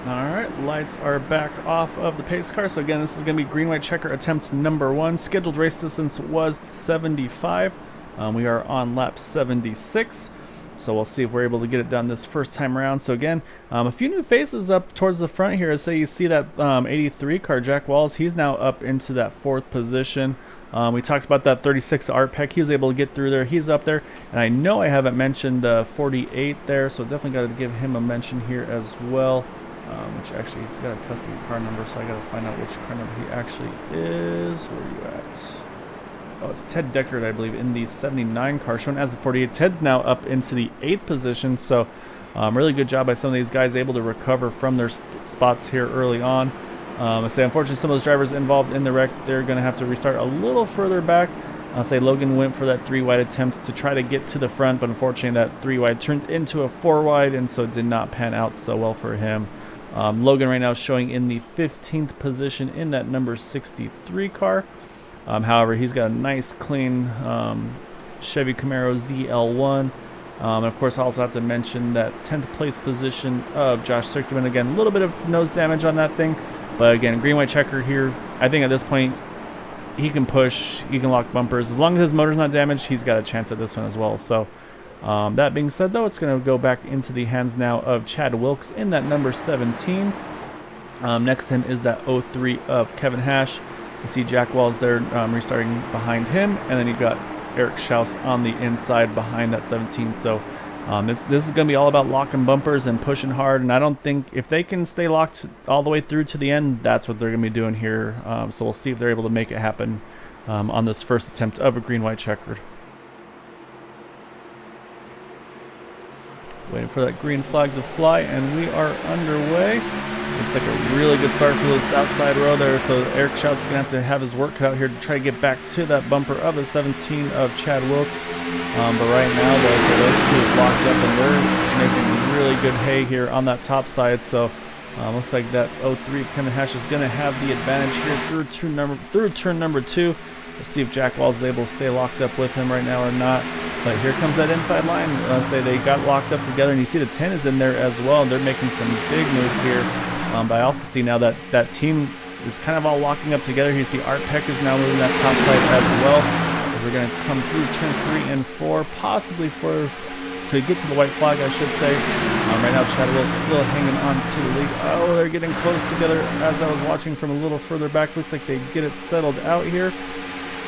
Alright, lights are back off of the pace car. So again, this is going to be green white checker attempt number 1. Scheduled race distance was 75. We are on lap 76. So we'll see if we're able to get it done this first time around. So again, a few new faces up towards the front here. So you see that 83 car, Jack Walls, he's now up into that 4th position. We talked about that 36 Art Peck. He was able to get through there. He's up there. And I know I haven't mentioned 48 there, so definitely got to give him a mention here as well. Which actually, he's got a custom car number, so I got to find out which car number he actually is. Where are you at? Oh, it's Ted Deckard, I believe, in the 79 car, shown as the 48. Ted's now up into the 8th position, so really good job by some of these guys, able to recover from their spots here early on. I say, unfortunately, some of those drivers involved in the wreck, they're going to have to restart a little further back. I'll say Logan went for that 3 wide attempt to try to get to the front, but unfortunately that 3 wide turned into a 4 wide, and so it did not pan out so well for him. Logan right now is showing in the 15th position in that number 63 car. However, he's got a nice, clean Chevy Camaro ZL1. And of course, I also have to mention that 10th place position of Josh Circuman. Again, a little bit of nose damage on that thing. But again, green white checker here. I think at this point, he can push, he can lock bumpers. As long as his motor's not damaged, he's got a chance at this one as well. So that being said, though, it's going to go back into the hands now of Chad Wilkes in that number 17. Next to him is that 03 of Kevin Hash. You see Jack Walls there restarting behind him. And then you've got Eric Schaus on the inside behind that 17. So This is going to be all about locking bumpers and pushing hard, and I don't think if they can stay locked all the way through to the end, that's what they're going to be doing here. So we'll see if they're able to make it happen on this first attempt of a green-white checkered. Waiting for that green flag to fly, and we are underway. Looks like a really good start for this outside row there, so Eric Schaus is going to have his work cut out here to try to get back to that bumper of the 17 of Chad Wilkes. But right now, those two is locked up, and they're making really good hay here on that top side. So looks like that 03 Kevin Hash is going to have the advantage here through turn number 2. We'll see if Jack Walls is able to stay locked up with him right now or not. But here comes that inside line. Say they got locked up together, and you see the 10 is in there as well. They're making some big moves here. But I also see now that that team is kind of all locking up together. You see Art Peck is now moving that top side as well. We're going to come through turn 3 and 4, possibly to get to the white flag, I should say. Right now, Chad Wilkes still hanging on to the lead. Oh, they're getting close together. As I was watching from a little further back, looks like they get it settled out here.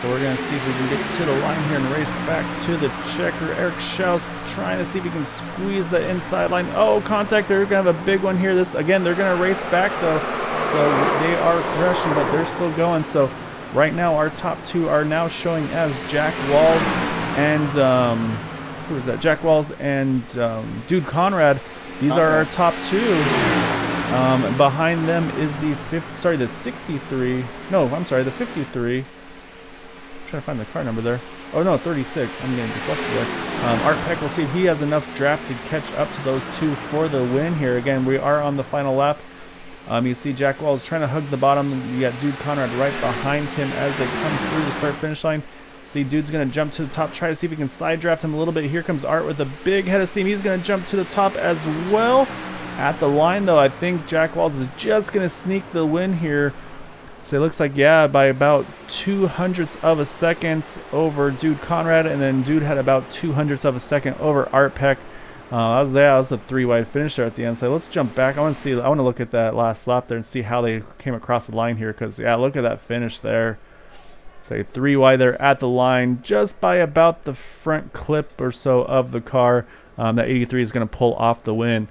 So we're going to see if we can get to the line here and race back to the checker. Eric Schaus trying to see if he can squeeze the inside line. Oh, contact. They're going to have a big one here. This again, they're going to race back though. So they are crashing, but they're still going. So right now, our top 2 are now showing as Jack Walls and who is that? Jack Walls and Dude Conrad. These are our top 2. Behind them is the 63. No, I'm sorry, the 53. Trying to find the car number there. Oh no, 36. I'm getting dyslexic there. Art Peck, we'll see if he has enough draft to catch up to those 2 for the win here. Again, we are on the final lap. You see Jack Walls trying to hug the bottom. You got Dude Conrad right behind him as they come through the start-finish line. See, Dude's going to jump to the top, try to see if he can side draft him a little bit. Here comes Art with a big head of steam. He's going to jump to the top as well. At the line, though, I think Jack Walls is just going to sneak the win here. So it looks like, yeah, by about 0.02 of a second over Dude Conrad, and then Dude had about 0.02 of a second over Art Peck. That was a 3-wide finish there at the end. So let's jump back. I want to look at that last lap there and see how they came across the line here. Because yeah, look at that finish there. Say 3-wide there at the line, just by about the front clip or so of the car. That 83 is going to pull off the win.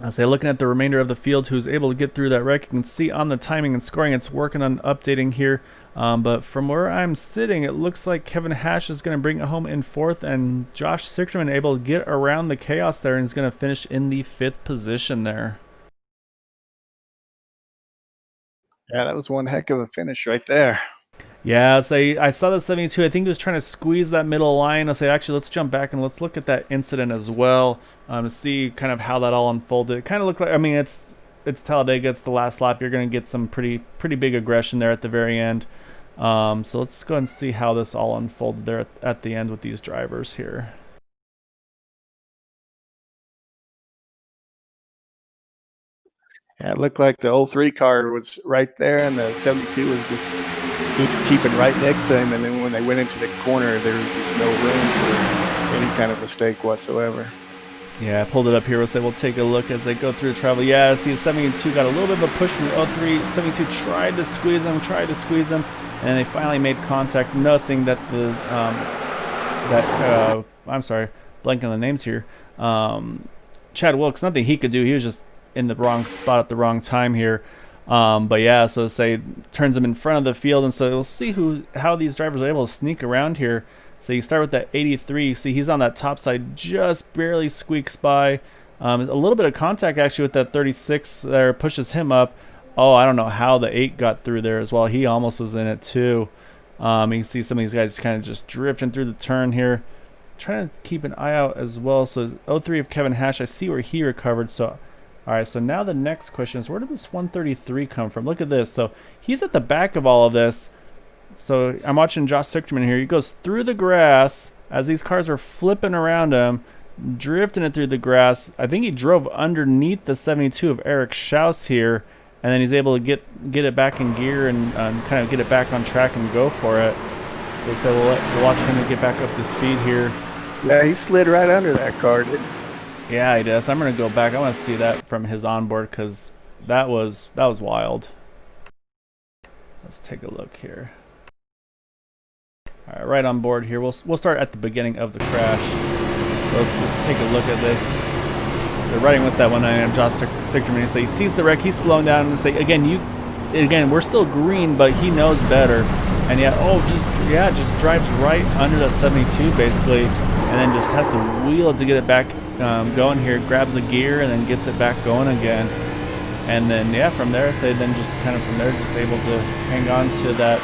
I say, looking at the remainder of the field, who's able to get through that wreck, you can see on the timing and scoring, it's working on updating here. But from where I'm sitting, it looks like Kevin Hash is going to bring it home in 4th, and Josh Sichterman able to get around the chaos there and is going to finish in the 5th position there. Yeah, that was one heck of a finish right there. Yeah, I saw the 72. I think he was trying to squeeze that middle line. I'll say, actually, let's jump back and let's look at that incident as well to see kind of how that all unfolded. It kind of looked like, I mean, it's Talladega. It's the last lap. You're going to get some pretty big aggression there at the very end. So let's go and see how this all unfolded there at the end with these drivers here. Yeah, it looked like the 03 car was right there, and the 72 was just keeping right next to him. And then when they went into the corner, there was just no room for any kind of mistake whatsoever. Yeah, I pulled it up here. We'll take a look as they go through the travel. Yeah, see, the 72 got a little bit of a push from the 03. 72 tried to squeeze him, and they finally made contact. Nothing that I'm sorry, blanking on the names here. Chad Wilkes, nothing he could do. He was just in the wrong spot at the wrong time here. But yeah, so say turns him in front of the field, and so we'll see how these drivers are able to sneak around here. So you start with that 83. See, he's on that top side, just barely squeaks by. A little bit of contact actually with that 36 there, pushes him up. Oh, I don't know how the 8 got through there as well. He almost was in it too. You can see some of these guys kind of just drifting through the turn here. Trying to keep an eye out as well. So 03 of Kevin Hash, I see where he recovered. So all right, so now the next question is, where did this 133 come from? Look at this. So he's at the back of all of this. So I'm watching Josh Sichterman here. He goes through the grass as these cars are flipping around him, drifting it through the grass. I think he drove underneath the 72 of Eric Schaus here, and then he's able to get it back in gear and kind of get it back on track and go for it. So we'll watch him get back up to speed here. Yeah, he slid right under that car, didn't he? Yeah, he does. I'm going to go back. I want to see that from his onboard because that was wild. Let's take a look here. All right, right on board here. We'll start at the beginning of the crash. let's take a look at this. They're riding with that 199 Josh Sigterman. So he sees the wreck. He's slowing down and say, again, we're still green, but he knows better. And just drives right under that 72 basically, and then just has to wheel it to get it back going here. Grabs a gear and then gets it back going again. And then from there, just able to hang on to that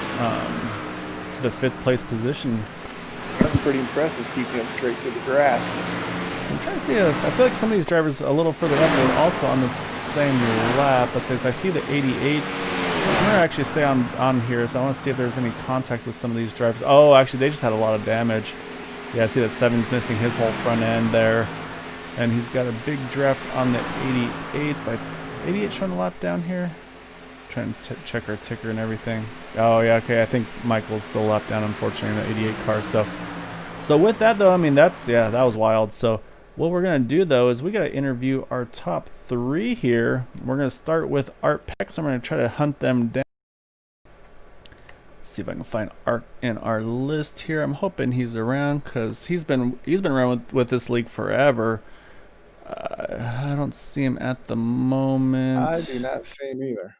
to the 5th place position. That's pretty impressive, keeping them straight through the grass. I'm trying to see. I feel like some of these drivers a little further up are also on the same lap. I see the 88. I'm gonna actually stay on here, so I want to see if there's any contact with some of these drivers. Oh, actually, they just had a lot of damage. Yeah, I see that 7's missing his whole front end there, and he's got a big draft on the 88. Is 88 showing a lap down here? Trying to check our ticker and everything. Oh yeah, okay. I think Michael's still a lap down, unfortunately, in the 88 car. So with that though, I mean that was wild. So what we're gonna do though is we gotta interview our top 3 here. We're gonna start with Art Peck. So I'm gonna try to hunt them down. See if I can find Art in our list here. I'm hoping he's around because he's been around with this league forever. I don't see him at the moment. I do not see him either.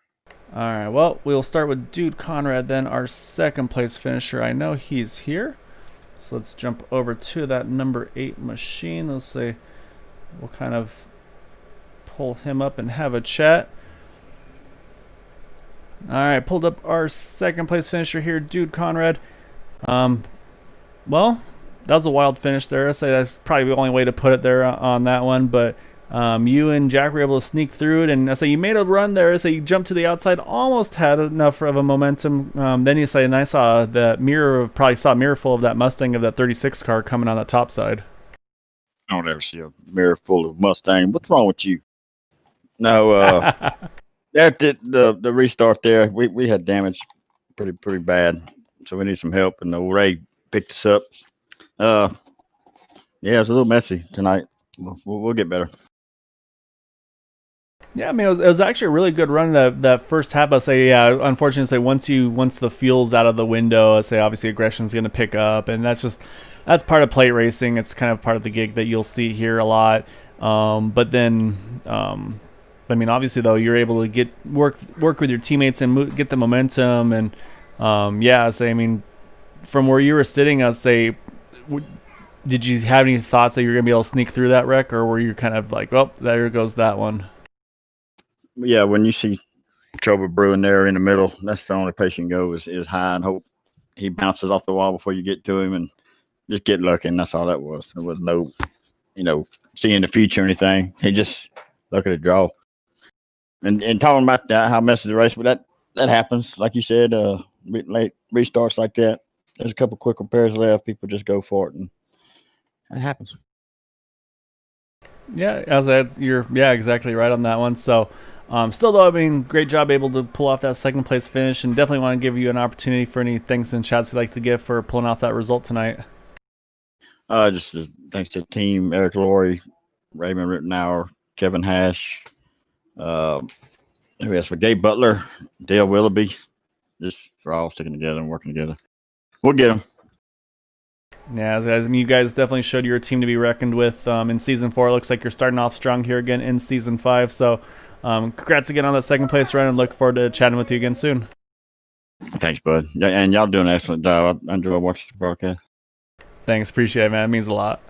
All right, well, we'll start with Dude Conrad, then our 2nd place finisher. I know he's here. So let's jump over to that number 8 machine. Let's say we'll kind of pull him up and have a chat. All right, pulled up our 2nd place finisher here, Dude Conrad. Well, that was a wild finish there. I say that's probably the only way to put it there on that one, but you and Jack were able to sneak through it, and I say you made a run there. So you jumped to the outside, almost had enough of a momentum. Then you say, and I saw the mirror, probably saw a mirror full of that Mustang of that 36 car coming on the top side. I don't ever see a mirror full of Mustang. What's wrong with you? No, the restart there, we had damage pretty bad, so we need some help. And the Ray picked us up. It's a little messy tonight. We'll get better. Yeah, I mean, it was actually a really good run that first half. I say, unfortunately, once the fuel's out of the window, I say obviously aggression's going to pick up, and that's part of plate racing. It's kind of part of the gig that you'll see here a lot. But then, I mean, obviously though, you're able to work with your teammates and get the momentum, and I say, I mean, from where you were sitting, I say, did you have any thoughts that you were going to be able to sneak through that wreck, or were you kind of like, oh, there goes that one? Yeah, when you see trouble brewing there in the middle, that's the only place you can go is high and hope he bounces off the wall before you get to him, and just get lucky. And that's all that was. There was no, seeing the future or anything. He just look at the draw. And talking about that, how messy the race, but that happens. Like you said, late restarts like that. There's a couple quick repairs left. People just go for it, and that happens. Yeah, you're exactly right on that one. So. Still though, I mean, great job able to pull off that 2nd place finish, and definitely want to give you an opportunity for any thanks and shouts you'd like to give for pulling off that result tonight. Just thanks to the team, Eric Laurie, Raymond Rittenauer, Kevin Hash, who else for Gabe Butler, Dale Willoughby, just for all sticking together and working together. We'll get them. Yeah, I mean, you guys definitely showed you're a team to be reckoned with in Season 4. It looks like you're starting off strong here again in Season 5, so congrats again on that 2nd place run, and look forward to chatting with you again soon. Thanks, bud. And y'all doing an excellent job. I enjoy watching the broadcast. Thanks, appreciate it, man. It means a lot.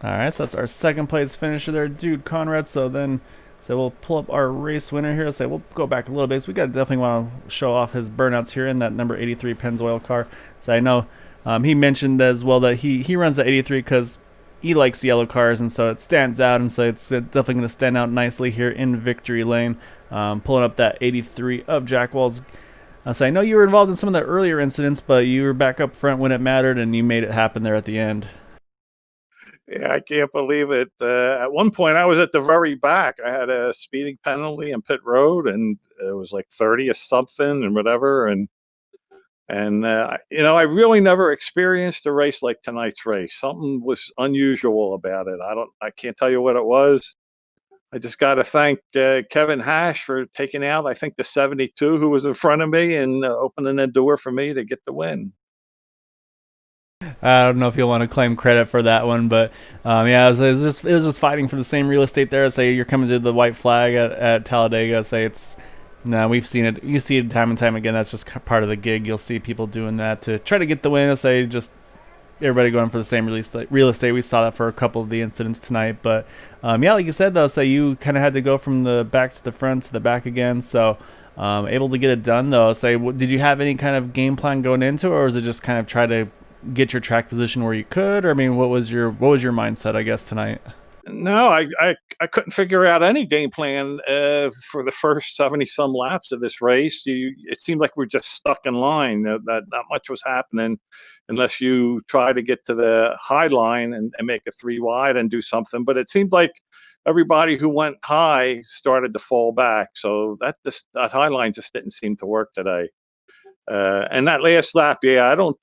All right, so that's our 2nd place finisher there, Dude Conrad. So we'll pull up our race winner here. So we'll go back a little bit. So we definitely want to show off his burnouts here in that number 83 Pennzoil car. So I know he mentioned as well that he runs the 83 because he likes yellow cars, and so it stands out, and so it's definitely going to stand out nicely here in victory lane. Pulling up that 83 of Jack Walls. So I know you were involved in some of the earlier incidents, but you were back up front when it mattered, and you made it happen there at the end. Yeah, I can't believe it. At one point, I was at the very back. I had a speeding penalty in pit road, and it was like 30 or something and whatever. And I really never experienced a race like tonight's race. Something was unusual about it. I can't tell you what it was. I just got to thank Kevin Hash for taking out, I think, the 72 who was in front of me and opening the door for me to get the win. I don't know if you'll want to claim credit for that one, but yeah, it was just fighting for the same real estate there. Say you're coming to the white flag at Talladega. Say it's no, we've seen it. You see it time and time again. That's just part of the gig. You'll see people doing that to try to get the win. Say just everybody going for the same real estate. We saw that for a couple of the incidents tonight, but yeah, like you said though, say you kind of had to go from the back to the front to the back again. So able to get it done though. Say, did you have any kind of game plan going into it, or was it just kind of try to get your track position where you could? Or I mean, what was your mindset, I guess, tonight? No, I couldn't figure out any game plan for the first 70 some laps of this race. It seemed like we're just stuck in line. That not much was happening unless you try to get to the high line and make a 3 wide and do something. But it seemed like everybody who went high started to fall back. So that high line just didn't seem to work today. And that last lap, yeah, I don't,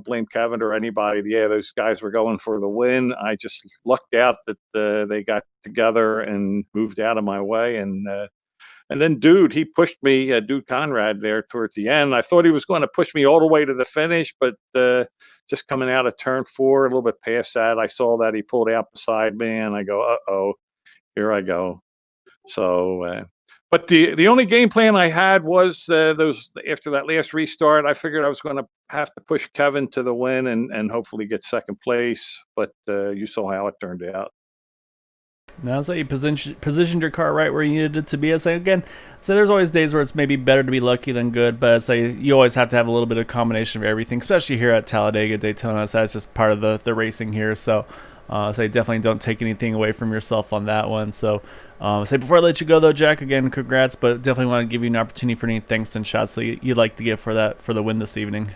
blame Kevin or anybody. Yeah, those guys were going for the win. I just lucked out that they got together and moved out of my way. And then he pushed me, Dude Conrad, there towards the end. I thought he was going to push me all the way to the finish, but just coming out of turn 4, a little bit past that, I saw that he pulled out beside me, and I go, uh-oh, here I go. So, but the only game plan I had was those after that last restart. I figured I was going to have to push Kevin to the win and hopefully get second place. But you saw how it turned out. Now, so you positioned your car right where you needed it to be. I say again, so there's always days where it's maybe better to be lucky than good, but I say you always have to have a little bit of combination of everything, especially here at Talladega, Daytona. So that's just part of the racing here. So say definitely don't take anything away from yourself on that one. So say before I let you go though, Jack, again, congrats, but definitely want to give you an opportunity for any thanks and shots that you'd like to give for the win this evening.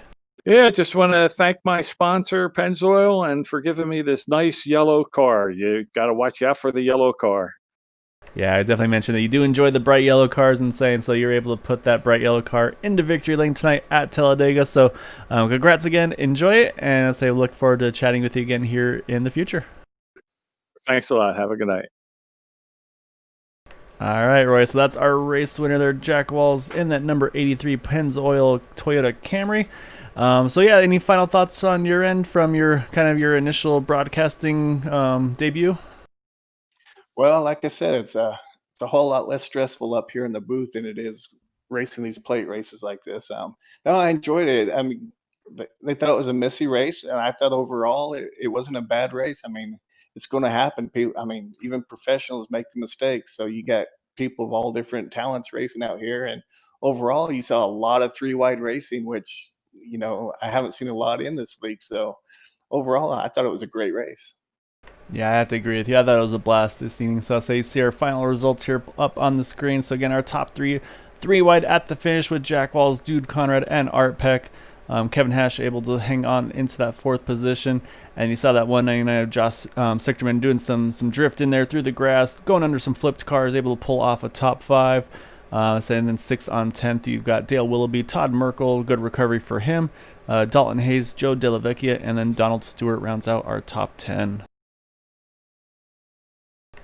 Yeah, just want to thank my sponsor, Pennzoil, and for giving me this nice yellow car. You got to watch out for the yellow car. Yeah, I definitely mentioned that you do enjoy the bright yellow cars and so you're able to put that bright yellow car into victory lane tonight at Talladega. So congrats again, enjoy it, and I say look forward to chatting with you again here in the future. Thanks a lot. Have a good night. All right, Roy. So that's our race winner there, Jack Walls, in that number 83 Pennzoil Toyota Camry. So yeah, any final thoughts on your end from your initial broadcasting debut? Well, like I said, it's a whole lot less stressful up here in the booth than it is racing these plate races like this. No, I enjoyed it. I mean, they thought it was a messy race, and I thought overall it wasn't a bad race. I mean, it's going to happen. People, I mean, even professionals make the mistakes. So you got people of all different talents racing out here, and overall, you saw a lot of 3 wide racing, which I haven't seen a lot in this league. So overall, I thought it was a great race. Yeah, I have to agree with you. I thought it was a blast this evening. So you see our final results here up on the screen. So again, our top three wide at the finish with Jack Walls, Dude Conrad, and Art Peck. Kevin Hash able to hang on into that 4th position, and you saw that 199 of Josh Sichterman doing some drift in there through the grass, going under some flipped cars, able to pull off a top 5. And then 6 on 10th, you've got Dale Willoughby, Todd Merkel, good recovery for him, Dalton Hayes, Joe Delavecchia, and then Donald Stewart rounds out our top 10.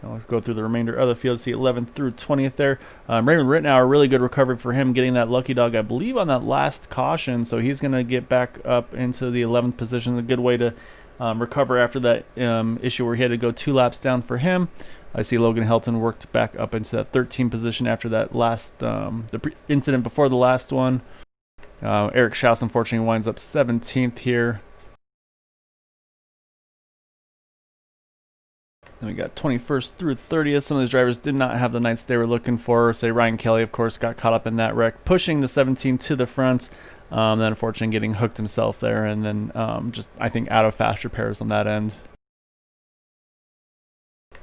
Now let's go through the remainder of the field. See 11th through 20th there. Raymond Rittenauer, really good recovery for him, getting that lucky dog, I believe, on that last caution. So he's going to get back up into the 11th position. A good way to recover after that issue where he had to go 2 laps down for him. I see Logan Helton worked back up into that 13th position after that last incident before the last one. Eric Schaus, unfortunately, winds up 17th here. Then we got 21st through 30th. Some of these drivers did not have the nights they were looking for. Say Ryan Kelly, of course, got caught up in that wreck, pushing the 17 to the front. Then unfortunately getting hooked himself there, and then just, I think, out of fast repairs on that end.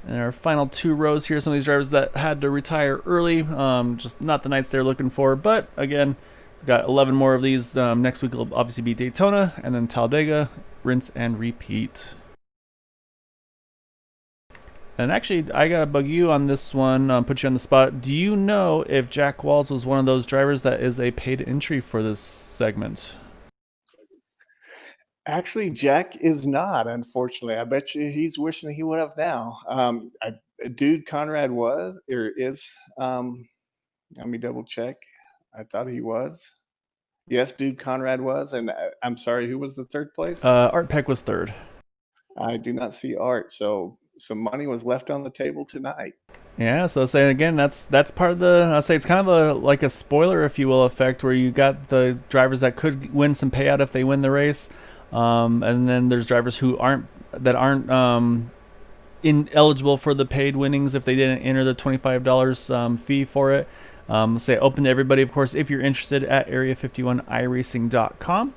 And our final 2 rows here, some of these drivers that had to retire early, just not the nights they're looking for. But again, we've got 11 more of these. Next week will obviously be Daytona, and then Talladega, rinse and repeat. And actually, I got to bug you on this one, put you on the spot. Do you know if Jack Walls was one of those drivers that is a paid entry for this segment? Actually, Jack is not, unfortunately. I bet you he's wishing he would have now. Dude Conrad was or is. Let me double check. I thought he was. Yes, dude, Conrad was, and I'm sorry, who was the third place? Art Peck was third. I do not see Art, so some money was left on the table tonight. Yeah, so saying again, that's part of the. I say it's kind of like a spoiler, if you will, effect where you got the drivers that could win some payout if they win the race, and then there's drivers who aren't ineligible for the paid winnings if they didn't enter the $25 fee for it. Say open to everybody, of course, if you're interested at area51iracing.com.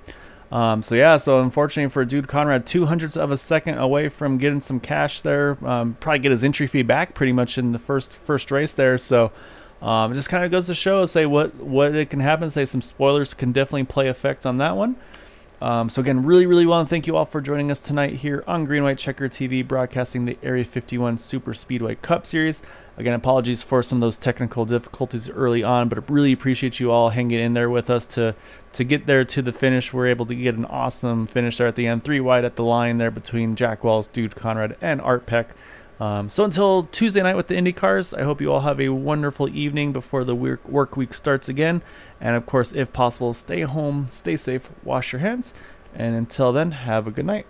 So unfortunately for Dude Conrad, 0.02 of a second away from getting some cash there. Probably get his entry fee back pretty much in the first race there. So it just kind of goes to show, say what it can happen. Say some spoilers can definitely play effect on that one. So again, really want to thank you all for joining us tonight here on Green White Checker TV, broadcasting the Area 51 Super Speedway Cup Series. Again, apologies for some of those technical difficulties early on, but I really appreciate you all hanging in there with us to get there to the finish. We're able to get an awesome finish there at the end, 3 wide at the line there between Jack Wells, Dude Conrad, and Art Peck. So until Tuesday night with the IndyCars, I hope you all have a wonderful evening before the work week starts again. And of course, if possible, stay home, stay safe, wash your hands. And until then, have a good night.